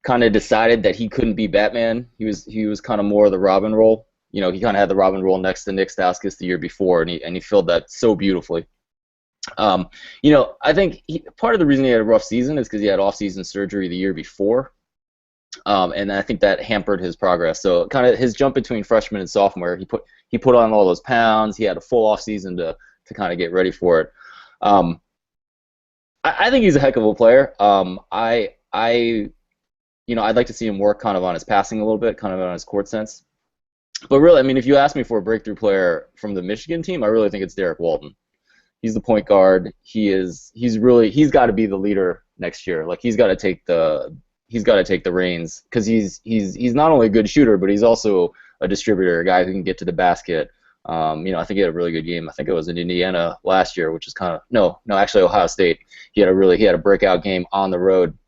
kind of decided that he couldn't be Batman. He was kind of more the Robin role. He kind of had the Robin role next to Nick Stauskas the year before, and he filled that so beautifully. I think part of the reason he had a rough season is because he had off-season surgery the year before, and I think that hampered his progress. So kind of his jump between freshman and sophomore, he put on all those pounds. He had a full off-season to kind of get ready for it. I think he's a heck of a player. I'd like to see him work kind of on his passing a little bit, kind of on his court sense. But really, I mean, if you ask me for a breakthrough player from the Michigan team, I really think it's Derek Walton. He's the point guard. He's got to be the leader next year. Like he's got to take the reins because he's not only a good shooter, but he's also a distributor, a guy who can get to the basket. I think he had a really good game. I think it was in Indiana last year, which is kind of actually Ohio State. He had a breakout game on the road.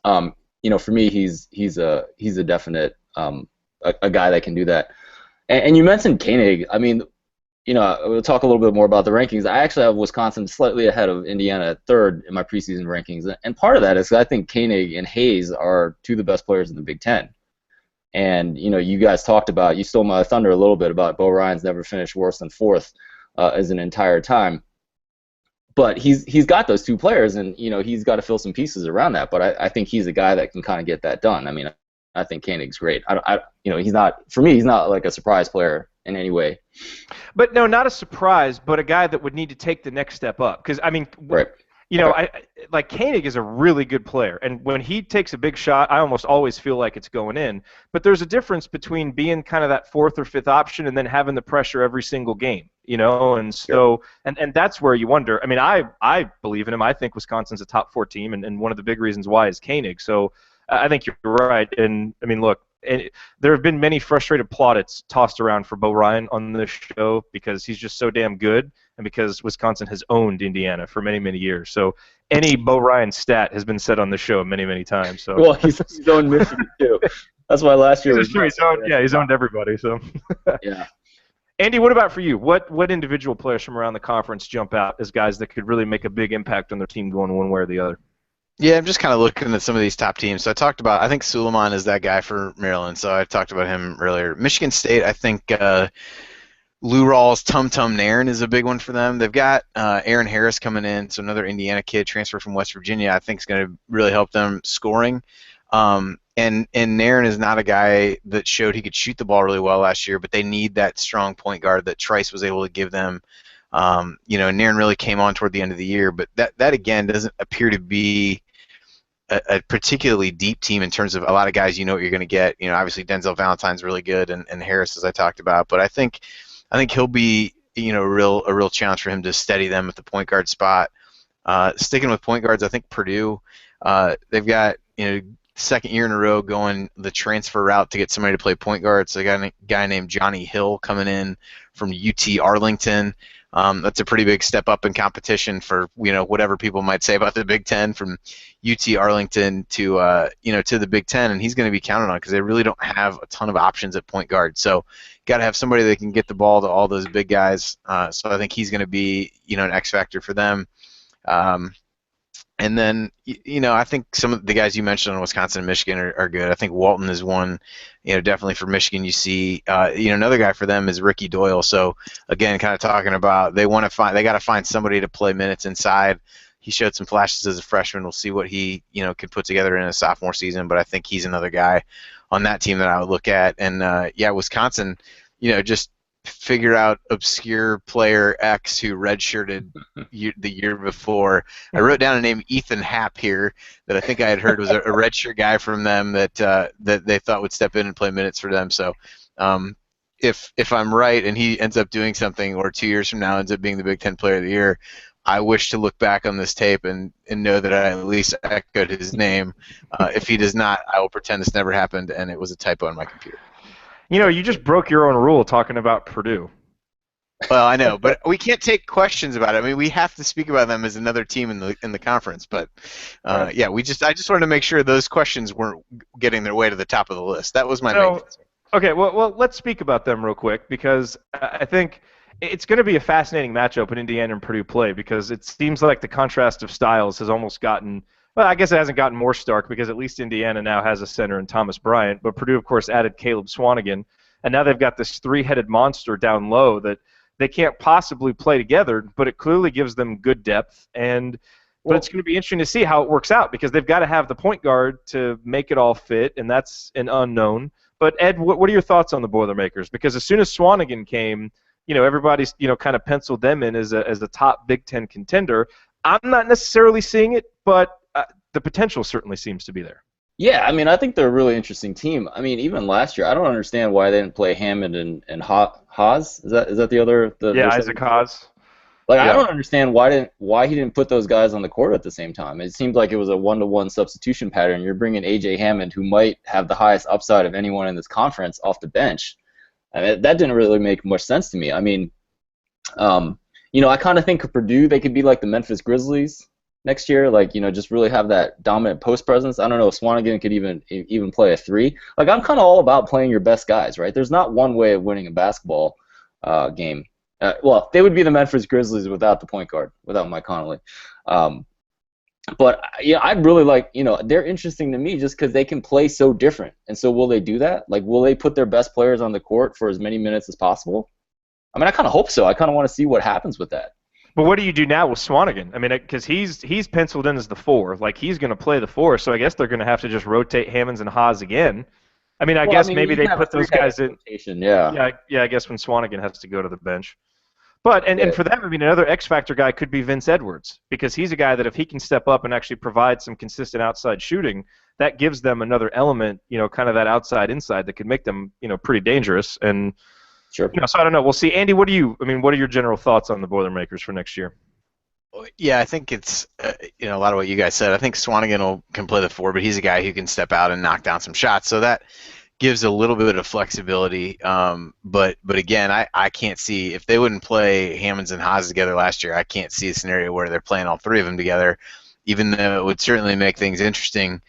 For me, he's a definite a guy that can do that. And you mentioned Koenig. I mean, we'll talk a little bit more about the rankings. I actually have Wisconsin slightly ahead of Indiana at 3rd in my preseason rankings, and part of that is I think Koenig and Hayes are 2 of the best players in the Big Ten. And you guys you stole my thunder a little bit about Bo Ryan's never finished worse than 4th as an entire time. But he's got those 2 players, and he's got to fill some pieces around that. But I think he's a guy that can kind of get that done. I mean, I think Koenig's great. He's not like a surprise player in any way. But no, not a surprise, but a guy that would need to take the next step up. Because I mean, right. Like Koenig is a really good player, and when he takes a big shot, I almost always feel like it's going in. But there's a difference between being kind of that 4th or 5th option and then having the pressure every single game, and so and that's where you wonder. I mean, I believe in him. I think Wisconsin's a top 4 team, and one of the big reasons why is Koenig. So I think you're right. And I mean, look, there have been many frustrated plaudits tossed around for Bo Ryan on this show because he's just so damn good, and because Wisconsin has owned Indiana for many, many years. So any Bo Ryan stat has been said on the show many, many times. So well, he's owned Michigan too. That's why last year he's owned everybody. So yeah. Andy, what about for you? What individual players from around the conference jump out as guys that could really make a big impact on their team going one way or the other? Yeah, I'm just kind of looking at some of these top teams. So I think Suleiman is that guy for Maryland, so I talked about him earlier. Michigan State, I think Lou Rawls' Tum Tum Nairn is a big one for them. They've got Aaron Harris coming in, so another Indiana kid transfer from West Virginia. I think is going to really help them scoring. And Nairn is not a guy that showed he could shoot the ball really well last year, but they need that strong point guard that Trice was able to give them. Nairn really came on toward the end of the year, but that again doesn't appear to be a particularly deep team in terms of a lot of guys. You know what you're going to get. Obviously Denzel Valentine's really good, and Harris, as I talked about. But I think he'll be a real challenge for him to steady them at the point guard spot. Sticking with point guards, I think Purdue, they've got second year in a row going the transfer route to get somebody to play point guard. So they got a guy named Johnny Hill coming in from UT Arlington. That's a pretty big step up in competition for whatever people might say about the Big Ten, from UT Arlington to the Big Ten, and he's going to be counted on because they really don't have a ton of options at point guard. So got to have somebody that can get the ball to all those big guys. So I think he's going to be an X factor for them. And then, I think some of the guys you mentioned on Wisconsin and Michigan are good. I think Walton is one, definitely for Michigan. You see, another guy for them is Ricky Doyle. So again, kind of talking about they got to find somebody to play minutes inside. He showed some flashes as a freshman. We'll see what he, could put together in a sophomore season. But I think he's another guy on that team that I would look at. And Wisconsin, just figure out obscure player X who redshirted the year before. I wrote down a name, Ethan Happ, here, that I think I had heard was a redshirt guy from them that that they thought would step in and play minutes for them. So if I'm right and he ends up doing something, or 2 years from now ends up being the Big Ten Player of the Year, I wish to look back on this tape and know that I at least echoed his name. If he does not, I will pretend this never happened and it was a typo on my computer. You just broke your own rule talking about Purdue. Well, I know, but we can't take questions about it. I mean, we have to speak about them as another team in the conference. But Right. yeah, I just wanted to make sure those questions weren't getting their way to the top of the list. That was my main concern. Okay, well, let's speak about them real quick, because I think it's going to be a fascinating matchup when Indiana and Purdue play, because it seems like the contrast of styles has almost gotten, well, I guess it hasn't gotten more stark, because at least Indiana now has a center in Thomas Bryant, but Purdue, of course, added Caleb Swanigan, and now they've got this three-headed monster down low that they can't possibly play together, but it clearly gives them good depth, but it's going to be interesting to see how it works out, because they've got to have the point guard to make it all fit, and that's an unknown. But Ed, what are your thoughts on the Boilermakers? Because as soon as Swanigan came, everybody's kind of penciled them in as a top Big Ten contender. I'm not necessarily seeing it, but the potential certainly seems to be there. Yeah, I mean, I think they're a really interesting team. I mean, even last year, I don't understand why they didn't play Hammond and Haas. Is that the other? Isaac Haas. Like, yeah. I don't understand why he didn't put those guys on the court at the same time. It seemed like it was a one-to-one substitution pattern. You're bringing A.J. Hammond, who might have the highest upside of anyone in this conference, off the bench. I mean, that didn't really make much sense to me. I mean, I kind of think of Purdue, they could be like the Memphis Grizzlies next year. Like, just really have that dominant post presence. I don't know if Swanigan could even play a three. Like, I'm kind of all about playing your best guys, right? There's not one way of winning a basketball game. Well, they would be the Memphis Grizzlies without the point guard, without Mike Conley. But yeah, I'd really like, they're interesting to me just because they can play so different. And so will they do that? Like, will they put their best players on the court for as many minutes as possible? I mean, I kind of hope so. I kind of want to see what happens with that. But what do you do now with Swanigan? I mean, because he's penciled in as the four. Like, he's going to play the four, so I guess they're going to have to just rotate Hammonds and Haas again. I mean, I guess maybe they put those guys in. Yeah, I guess when Swanigan has to go to the bench. But and for them, I mean, another X factor guy could be Vince Edwards, because he's a guy that if he can step up and actually provide some consistent outside shooting, that gives them another element, kind of that outside inside that could make them, pretty dangerous. And sure. So I don't know. We'll see. Andy, what are your general thoughts on the Boilermakers for next year? Yeah, I think it's a lot of what you guys said. I think Swanigan can play the four, but he's a guy who can step out and knock down some shots. So that gives a little bit of flexibility, but again, I can't see, if they wouldn't play Hammonds and Haas together last year, I can't see a scenario where they're playing all three of them together, even though it would certainly make things interesting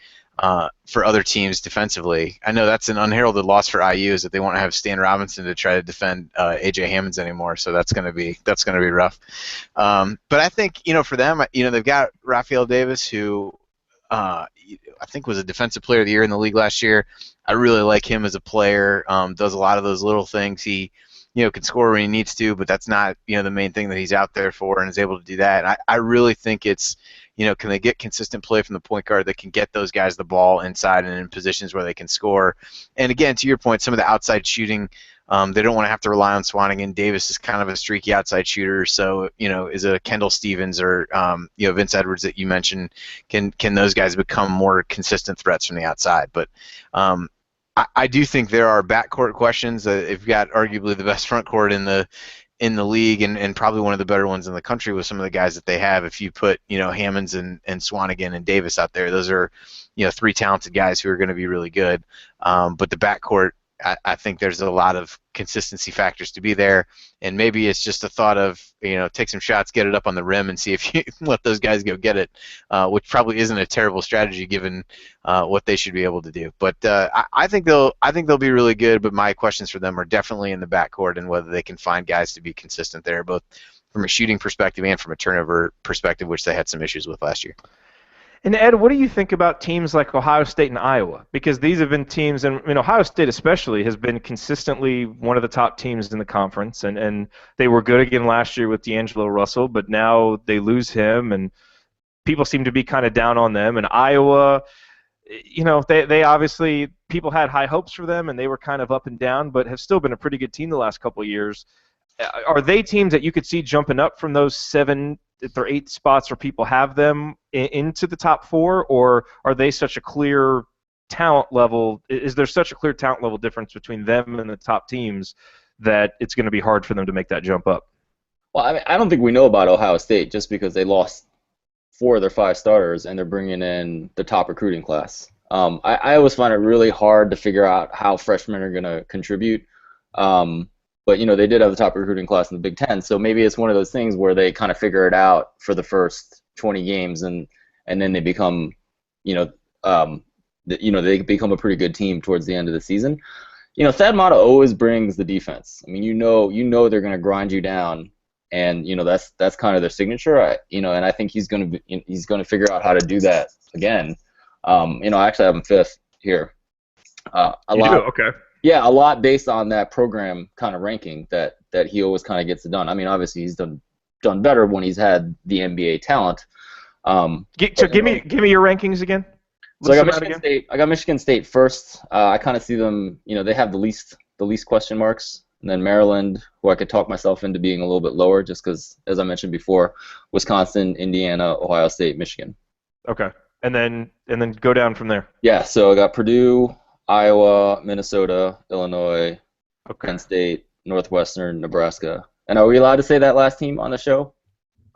for other teams defensively. I know that's an unheralded loss for IU, is that they won't have Stan Robinson to try to defend A.J. Hammonds anymore, so that's going to be rough. But I think for them, they've got Raphael Davis, who I think was a defensive player of the year in the league last year. I really like him as a player. Does a lot of those little things. He, can score when he needs to, but that's not, the main thing that he's out there for, and is able to do that. And I really think it's, can they get consistent play from the point guard that can get those guys the ball inside and in positions where they can score. And again, to your point, some of the outside shooting, they don't want to have to rely on Swanigan. Davis is kind of a streaky outside shooter, so is it a Kendall Stevens or Vince Edwards that you mentioned? Can those guys become more consistent threats from the outside? But I do think there are backcourt questions. They've got arguably the best front court in the league, and probably one of the better ones in the country with some of the guys that they have. If you put Hammonds and Swanigan and Davis out there, those are three talented guys who are going to be really good. But the backcourt, I think there's a lot of consistency factors to be there, and maybe it's just a thought of take some shots, get it up on the rim, and see if you let those guys go get it, which probably isn't a terrible strategy given what they should be able to do. But I think they'll be really good. But my questions for them are definitely in the backcourt and whether they can find guys to be consistent there, both from a shooting perspective and from a turnover perspective, which they had some issues with last year. And Ed, what do you think about teams like Ohio State and Iowa? Because these have been teams, and Ohio State especially has been consistently one of the top teams in the conference, and they were good again last year with D'Angelo Russell, but now they lose him, and people seem to be kind of down on them. And Iowa, they obviously, people had high hopes for them, and they were kind of up and down, but have still been a pretty good team the last couple of years. Are they teams that you could see jumping up from those 7 or 8 spots where people have them into the top 4, or are they such a clear talent level? Is there such a clear talent level difference between them and the top teams that it's going to be hard for them to make that jump up? Well, I mean, I don't think we know about Ohio State just because they lost 4 of their 5 starters and they're bringing in the top recruiting class. I always find it really hard to figure out how freshmen are going to contribute. But they did have the top recruiting class in the Big Ten, so maybe it's one of those things where they kind of figure it out for the first 20 games, and then they become, they become a pretty good team towards the end of the season. Thad Matta always brings the defense. I mean, they're going to grind you down, and that's kind of their signature. And I think he's going to figure out how to do that again. I actually have him 5th here. Okay. Yeah, a lot based on that program kind of ranking that he always kind of gets it done. I mean, obviously he's done better when he's had the NBA talent. Give me your rankings again. So I got Michigan State. I got Michigan State first. I kind of see them. They have the least question marks, and then Maryland, who I could talk myself into being a little bit lower, just because, as I mentioned before, Wisconsin, Indiana, Ohio State, Michigan. Okay, and then go down from there. Yeah. So I got Purdue, Iowa, Minnesota, Illinois, Penn State, Northwestern, Nebraska. And are we allowed to say that last team on the show?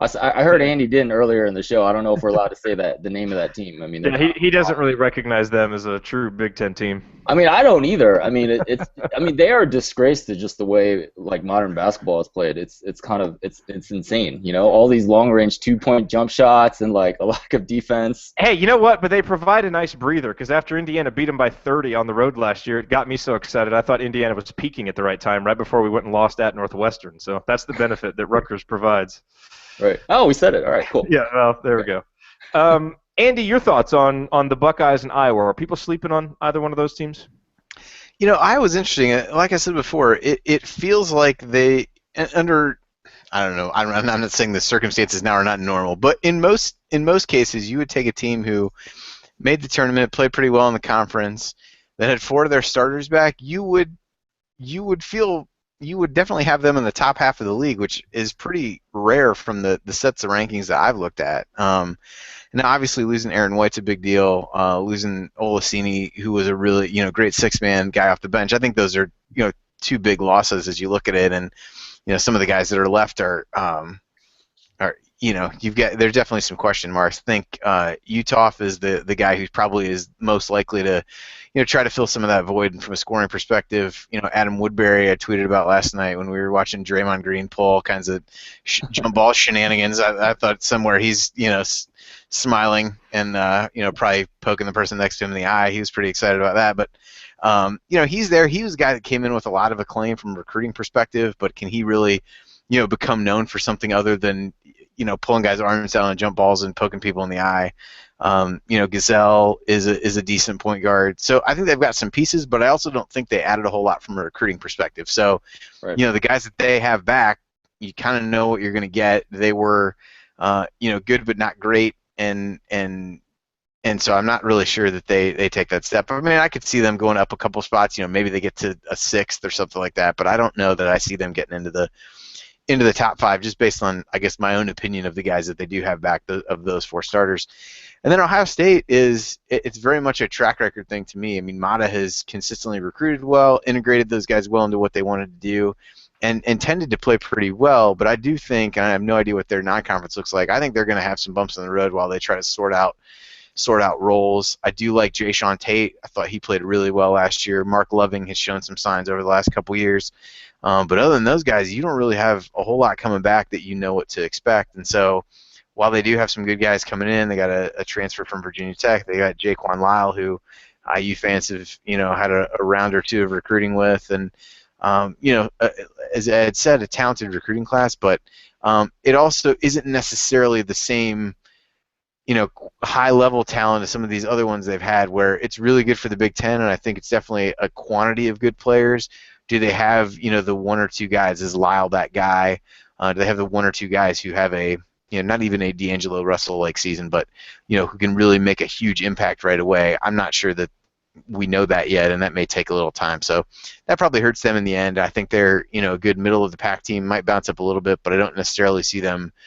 I heard Andy didn't earlier in the show. I don't know if we're allowed to say the name of that team. I mean, he doesn't really recognize them as a true Big Ten team. I mean, I don't either. I mean, they are a disgrace to just the way like modern basketball is played. It's insane. All these long range 2-point jump shots and like a lack of defense. Hey, you know what? But they provide a nice breather, because after Indiana beat them by 30 on the road last year, it got me so excited. I thought Indiana was peaking at the right time, right before we went and lost at Northwestern. So that's the benefit that Rutgers provides. Right. Oh, we said it. All right, cool. Yeah, well, there we go. Andy, your thoughts on the Buckeyes and Iowa? Are people sleeping on either one of those teams? Iowa's interesting. Like I said before, it feels like they under, I don't know, I'm not saying the circumstances now are not normal, but in most cases, you would take a team who made the tournament, played pretty well in the conference, that had 4 of their starters back. You would definitely have them in the top half of the league, which is pretty rare from the sets of rankings that I've looked at. Now, obviously, losing Aaron White's a big deal. Losing Olaseni, who was a really great 6-man guy off the bench. I think those are 2 big losses as you look at it. And some of the guys that are left are there's definitely some question marks. I think Utah is the guy who probably is most likely to try to fill some of that void. And from a scoring perspective, Adam Woodbury, I tweeted about last night when we were watching Draymond Green pull all kinds of jump ball shenanigans. I thought somewhere he's smiling and probably poking the person next to him in the eye. He was pretty excited about that. But he's there. He was a guy that came in with a lot of acclaim from a recruiting perspective, but can he really become known for something other than pulling guys' arms down and jump balls and poking people in the eye? Gazelle is a decent point guard. So I think they've got some pieces, but I also don't think they added a whole lot from a recruiting perspective. So, right. The guys that they have back, you kind of know what you're going to get. They were, good but not great, and so I'm not really sure that they take that step. I mean, I could see them going up a couple spots. Maybe they get to a 6th or something like that, but I don't know that I see them getting into the top 5 just based on, I guess, my own opinion of the guys that they do have back of those 4 starters. And then Ohio State it's very much a track record thing to me. I mean, Mata has consistently recruited well, integrated those guys well into what they wanted to do, and tended to play pretty well. But I do think, and I have no idea what their non-conference looks like, I think they're going to have some bumps in the road while they try to sort out roles. I do like Jay Sean Tate. I thought he played really well last year. Mark Loving has shown some signs over the last couple years. But other than those guys, you don't really have a whole lot coming back that you know what to expect. And so while they do have some good guys coming in, they got a transfer from Virginia Tech. They got Jaquan Lyle, who IU fans have had a round or 2 of recruiting with. And, as Ed said, a talented recruiting class. But it also isn't necessarily the same high-level talent as some of these other ones they've had, where it's really good for the Big Ten, and I think it's definitely a quantity of good players. Do they have, the 1 or 2 guys? Is Lyle that guy? Do they have the 1 or 2 guys who have a not even a D'Angelo Russell-like season, but, who can really make a huge impact right away. I'm not sure that we know that yet, and that may take a little time. So that probably hurts them in the end. I think they're, a good middle-of-the-pack team, might bounce up a little bit, but I don't necessarily see them –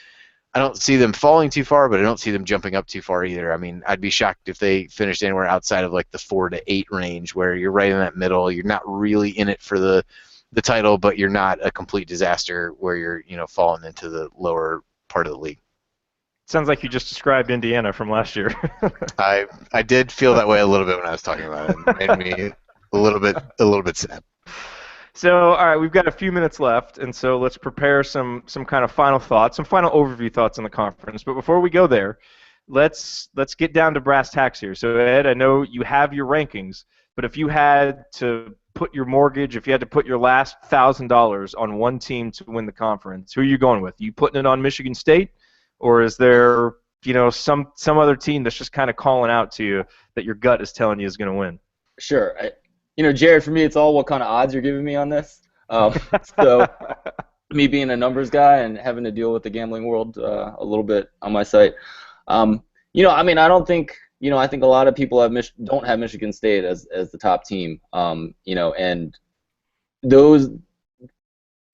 I don't see them falling too far, but I don't see them jumping up too far either. I mean, I'd be shocked if they finished anywhere outside of like the 4 to 8 range, where you're right in that middle. You're not really in it for the title, but you're not a complete disaster where you're, falling into the lower part of the league. Sounds like you just described Indiana from last year. I did feel that way a little bit when I was talking about it. It made me a little bit sad. So, all right, we've got a few minutes left, and so let's prepare some kind of final thoughts, some final overview thoughts on the conference. But before we go there, let's get down to brass tacks here. So, Ed, I know you have your rankings, but if you had to put your mortgage, if you had to put your last $1,000 on one team to win the conference, who are you going with? Are you putting it on Michigan State, or is there, some other team that's just kind of calling out to you that your gut is telling you is going to win? Sure. Jared, for me, it's all what kind of odds you're giving me on this. So, me being a numbers guy and having to deal with the gambling world a little bit on my site, I don't think, I think a lot of people don't have Michigan State as the top team, and those,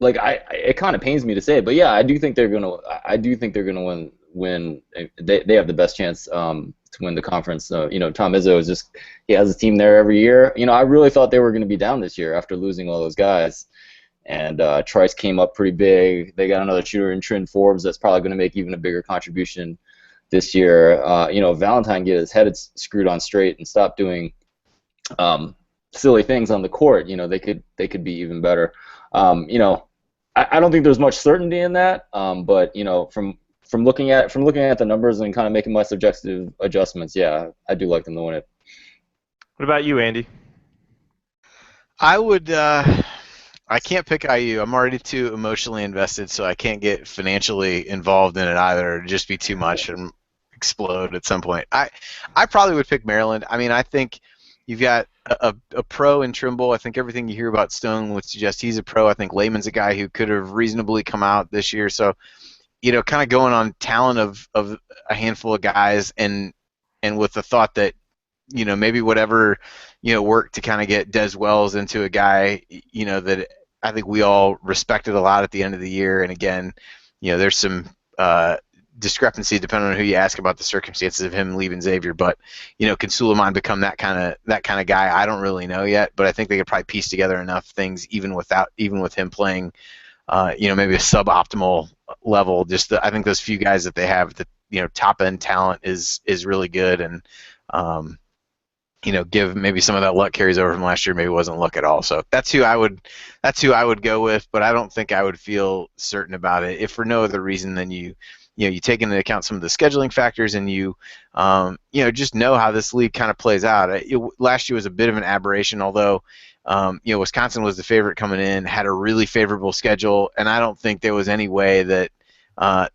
like, it kind of pains me to say, but yeah, I do think they're gonna win. They have the best chance to win the conference. So, Tom Izzo he has a team there every year. I really thought they were going to be down this year after losing all those guys. And Trice came up pretty big. They got another shooter in Trent Forbes that's probably going to make even a bigger contribution this year. Valentine get his head screwed on straight and stop doing silly things on the court. They could be even better. I don't think there's much certainty in that. But from looking at the numbers and kind of making my subjective adjustments, yeah, I do like them to win it. What about you, Andy? I would. I can't pick IU. I'm already too emotionally invested, so I can't get financially involved in it either. It'd just be too much and explode at some point. I probably would pick Maryland. I mean, I think you've got a pro in Trimble. I think everything you hear about Stone would suggest he's a pro. I think Layman's a guy who could have reasonably come out this year. So, kind of going on talent of a handful of guys and with the thought that, maybe whatever, worked to kind of get Des Wells into a guy, that I think we all respected a lot at the end of the year. And again, there's some discrepancy depending on who you ask about the circumstances of him leaving Xavier. But, can Suleiman become that kind of guy? I don't really know yet, but I think they could probably piece together enough things even with him playing, maybe a suboptimal level. I think those few guys that they have, the top end talent is really good, and give maybe some of that luck carries over from last year. Maybe it wasn't luck at all. So that's who I would go with, but I don't think I would feel certain about it if for no other reason than you take into account some of the scheduling factors, and you just know how this league kind of plays out. Last year was a bit of an aberration, although Wisconsin was the favorite coming in, had a really favorable schedule, and I don't think there was any way that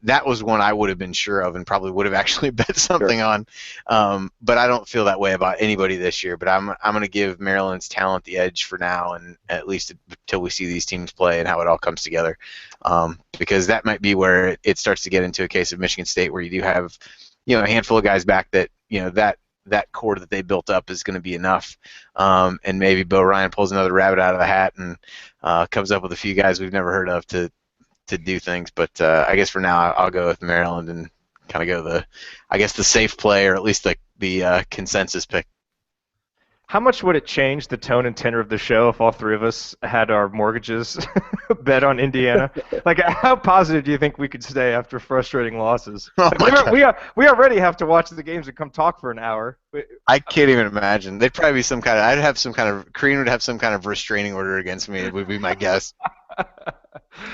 that was one I would have been sure of and probably would have actually bet something on. But I don't feel that way about anybody this year. But I'm going to give Maryland's talent the edge for now, and at least until we see these teams play and how it all comes together. Because that might be where it starts to get into a case of Michigan State, where you do have a handful of guys back that that core that they built up is going to be enough. And maybe Bo Ryan pulls another rabbit out of the hat and comes up with a few guys we've never heard of to do things. But I guess for now I'll go with Maryland and kind of go the safe play, or at least the consensus pick. How much would it change the tone and tenor of the show if all three of us had our mortgages bet on Indiana? Like, how positive do you think we could stay after frustrating losses? We already have to watch the games and come talk for an hour. I can't even imagine. They'd probably be Korean would have some kind of restraining order against me. It would be my guess.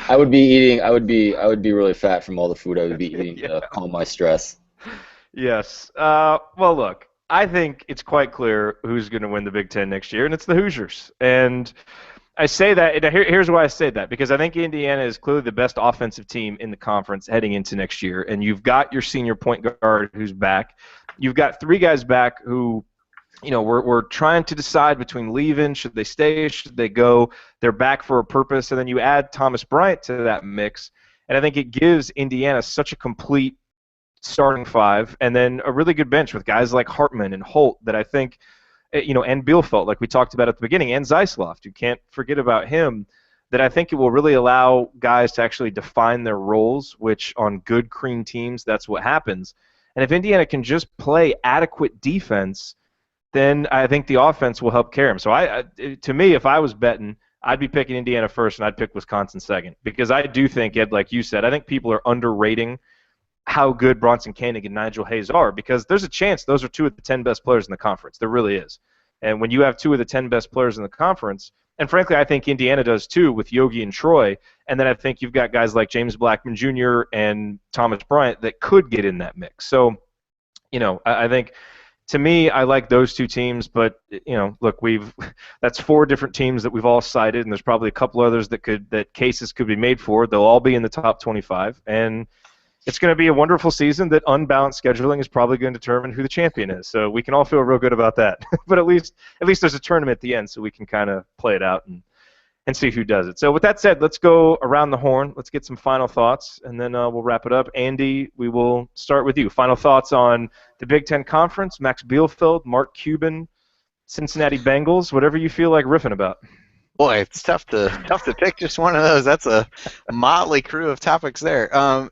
I would be really fat from all the food I would be eating to calm my stress. Yes. Well, look, I think it's quite clear who's going to win the Big Ten next year, and it's the Hoosiers. And I say that, and here's why I say that, because I think Indiana is clearly the best offensive team in the conference heading into next year. And you've got your senior point guard who's back. You've got three guys back who, we're trying to decide between leaving, should they stay, should they go. They're back for a purpose. And then you add Thomas Bryant to that mix, And I think it gives Indiana such a complete starting five, and then a really good bench with guys like Hartman and Holt that I think, and Bielfeldt, like we talked about at the beginning, and Zeisloft, you can't forget about him, that I think it will really allow guys to actually define their roles, which on good, clean teams, that's what happens. And if Indiana can just play adequate defense, then I think the offense will help carry them. So to me, if I was betting, I'd be picking Indiana first, and I'd pick Wisconsin second, because I do think, Ed, like you said, I think people are underrating how good Bronson Koenig and Nigel Hayes are, because there's a chance those are two of the 10 best players in the conference. There really is. And when you have two of the 10 best players in the conference, and frankly, I think Indiana does too with Yogi and Troy, and then I think you've got guys like James Blackman Jr. and Thomas Bryant that could get in that mix. So, I think, to me, I like those two teams, but look, that's 4 different teams that we've all cited, and there's probably a couple others that cases could be made for. They'll all be in the top 25, and it's going to be a wonderful season that unbalanced scheduling is probably going to determine who the champion is. So we can all feel real good about that. But at least there's a tournament at the end, so we can kind of play it out and see who does it. So with that said, let's go around the horn. Let's get some final thoughts, and then we'll wrap it up. Andy, we will start with you. Final thoughts on the Big Ten Conference, Max Bielfeldt, Mark Cuban, Cincinnati Bengals, whatever you feel like riffing about. Boy, it's tough to pick just one of those. That's a motley crew of topics there.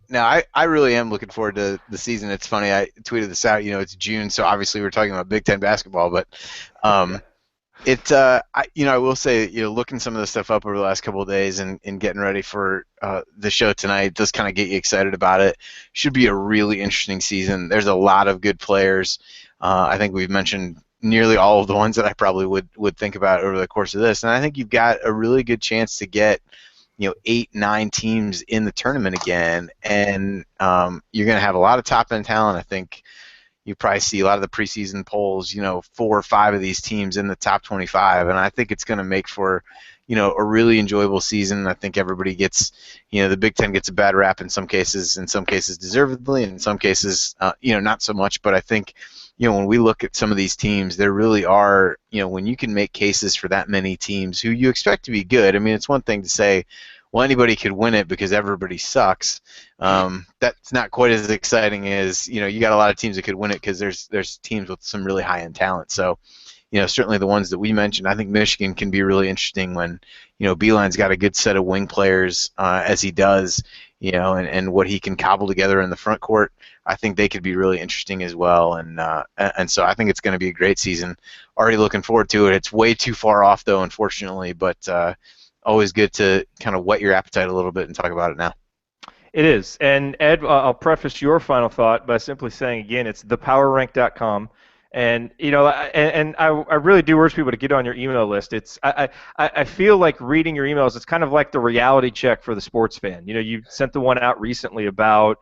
Now, I really am looking forward to the season. It's funny, I tweeted this out. It's June, so obviously we're talking about Big Ten basketball, but I will say, looking some of this stuff up over the last couple of days and getting ready for the show tonight does kind of get you excited about it. Should be a really interesting season. There's a lot of good players. I think we've mentioned nearly all of the ones that I probably would think about over the course of this, and I think you've got a really good chance to get 8, 9 teams in the tournament again, and you're going to have a lot of top-end talent. I think you probably see a lot of the preseason polls, 4 or 5 of these teams in the top 25, and I think it's going to make for a really enjoyable season. I think everybody gets, the Big Ten gets a bad rap in some cases deservedly, in some cases, not so much. But I think, when we look at some of these teams, there really are, when you can make cases for that many teams who you expect to be good. I mean, it's one thing to say, well, anybody could win it because everybody sucks. That's not quite as exciting as, you got a lot of teams that could win it because there's teams with some really high-end talent. So, certainly the ones that we mentioned, I think Michigan can be really interesting when, Beilein's got a good set of wing players as he does, and what he can cobble together in the front court. I think they could be really interesting as well, and so I think it's going to be a great season. Already looking forward to it. It's way too far off, though, unfortunately, but always good to kind of whet your appetite a little bit and talk about it now. It is. And, Ed, I'll preface your final thought by simply saying, again, it's thepowerrank.com. And I really do urge people to get on your email list. I feel like reading your emails, it's kind of like the reality check for the sports fan. You sent the one out recently about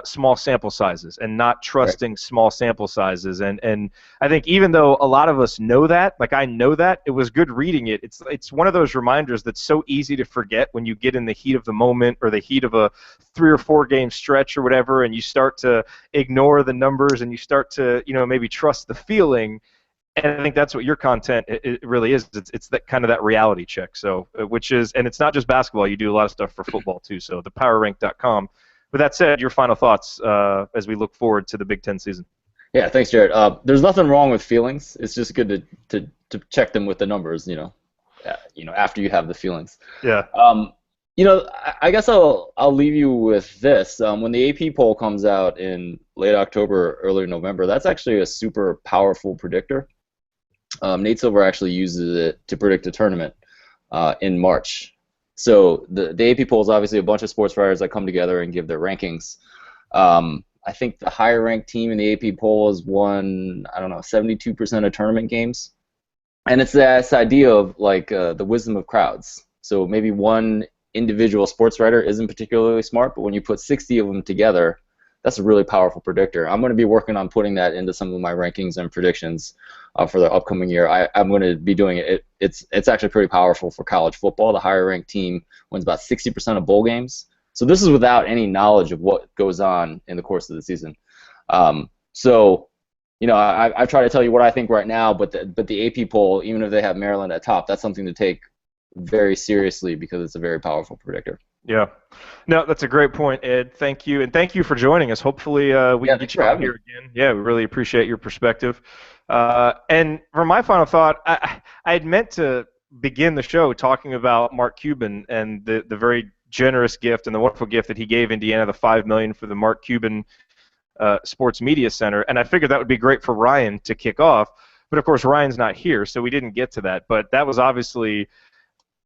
small sample sizes and not trusting small sample sizes. And I think even though a lot of us know that, like I know that, it was good reading it. It's one of those reminders that's so easy to forget when you get in the heat of the moment or the heat of a 3 or 4 game stretch or whatever, and you start to ignore the numbers and you start to maybe trust the feeling. And I think that's what your content it really is. It's that kind of that reality check. So and it's not just basketball. You do a lot of stuff for football too. So thepowerrank.com. With that said, your final thoughts as we look forward to the Big Ten season. Yeah, thanks, Jared. There's nothing wrong with feelings. It's just good to check them with the numbers. After you have the feelings. Yeah. I guess I'll leave you with this. When the AP poll comes out in late October, early November, that's actually a super powerful predictor. Nate Silver actually uses it to predict a tournament in March. So the AP poll is obviously a bunch of sports writers that come together and give their rankings. I think the higher ranked team in the AP poll has won, 72% of tournament games. And it's this idea of like the wisdom of crowds. So maybe one individual sports writer isn't particularly smart, but when you put 60 of them together, that's a really powerful predictor. I'm going to be working on putting that into some of my rankings and predictions for the upcoming year. I'm going to be doing it. It's actually pretty powerful for college football. The higher ranked team wins about 60% of bowl games. So this is without any knowledge of what goes on in the course of the season. I've tried to tell you what I think right now, but the AP poll, even if they have Maryland at top, that's something to take very seriously because it's a very powerful predictor. Yeah. No, that's a great point, Ed. Thank you. And thank you for joining us. Hopefully we can get you on here again. Yeah, we really appreciate your perspective. And for my final thought, I had meant to begin the show talking about Mark Cuban and the very generous gift and the wonderful gift that he gave Indiana, the $5 million for the Mark Cuban Sports Media Center. And I figured that would be great for Ryan to kick off. But, of course, Ryan's not here, so we didn't get to that. But that was obviously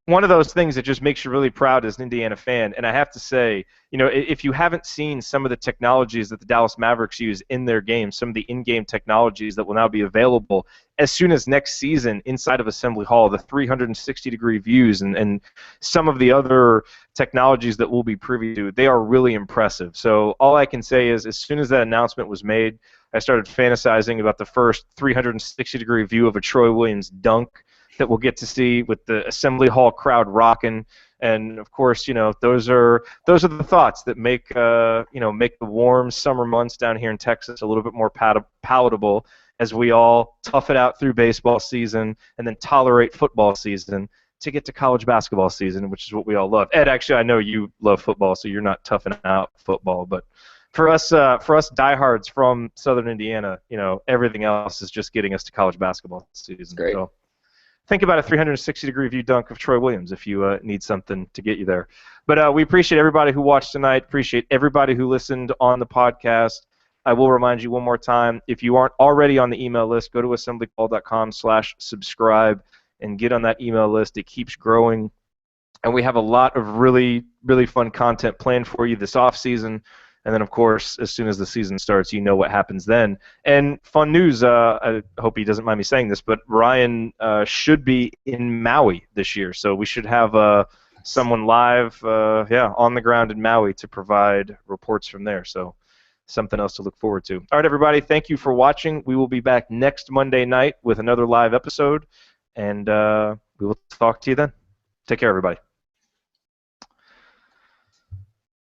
one of those things that just makes you really proud as an Indiana fan. And I have to say, if you haven't seen some of the technologies that the Dallas Mavericks use in their games, some of the in-game technologies that will now be available as soon as next season inside of Assembly Hall, the 360-degree views and some of the other technologies that we'll be privy to, they are really impressive. So all I can say is as soon as that announcement was made, I started fantasizing about the first 360-degree view of a Troy Williams dunk that we'll get to see with the Assembly Hall crowd rocking, and of course, those are the thoughts that make make the warm summer months down here in Texas a little bit more palatable as we all tough it out through baseball season and then tolerate football season to get to college basketball season, which is what we all love. Ed, actually, I know you love football, so you're not toughing out football, but for us diehards from Southern Indiana, everything else is just getting us to college basketball season. Great. So think about a 360-degree view dunk of Troy Williams if you need something to get you there. But we appreciate everybody who watched tonight. Appreciate everybody who listened on the podcast. I will remind you one more time, if you aren't already on the email list, go to assemblycall.com/subscribe and get on that email list. It keeps growing. And we have a lot of really, really fun content planned for you this off season. And then, of course, as soon as the season starts, you know what happens then. And fun news, I hope he doesn't mind me saying this, but Ryan should be in Maui this year. So we should have someone live on the ground in Maui to provide reports from there. So something else to look forward to. All right, everybody, thank you for watching. We will be back next Monday night with another live episode, and we will talk to you then. Take care, everybody.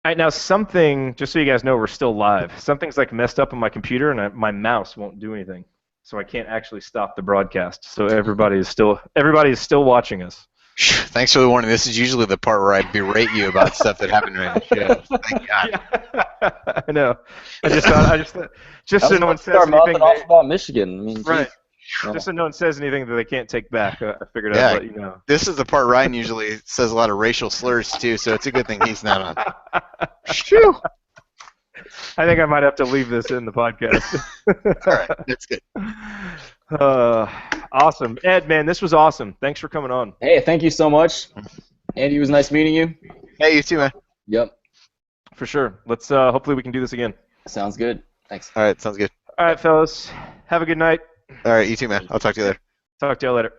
All right, now something, just so you guys know we're still live, something's like messed up on my computer and my mouse won't do anything. So I can't actually stop the broadcast. So everybody is still watching us. Thanks for the warning. This is usually the part where I berate you about stuff that happened during the show. Thank God. Yeah. I know. I just thought so no one says anything. Off about Michigan. I mean, right. Just so no one says anything that they can't take back. I figured I'd let you know. This is the part Ryan usually says a lot of racial slurs too, so it's a good thing he's not on. Shoo. I think I might have to leave this in the podcast. All right, that's good. Awesome. Ed, man, this was awesome. Thanks for coming on. Hey, thank you so much. Andy, it was nice meeting you. Hey, you too, man. Yep. For sure. Let's hopefully we can do this again. Sounds good. Thanks. All right, sounds good. All right, fellas. Have a good night. All right, you too, man. I'll talk to you later. Talk to you later.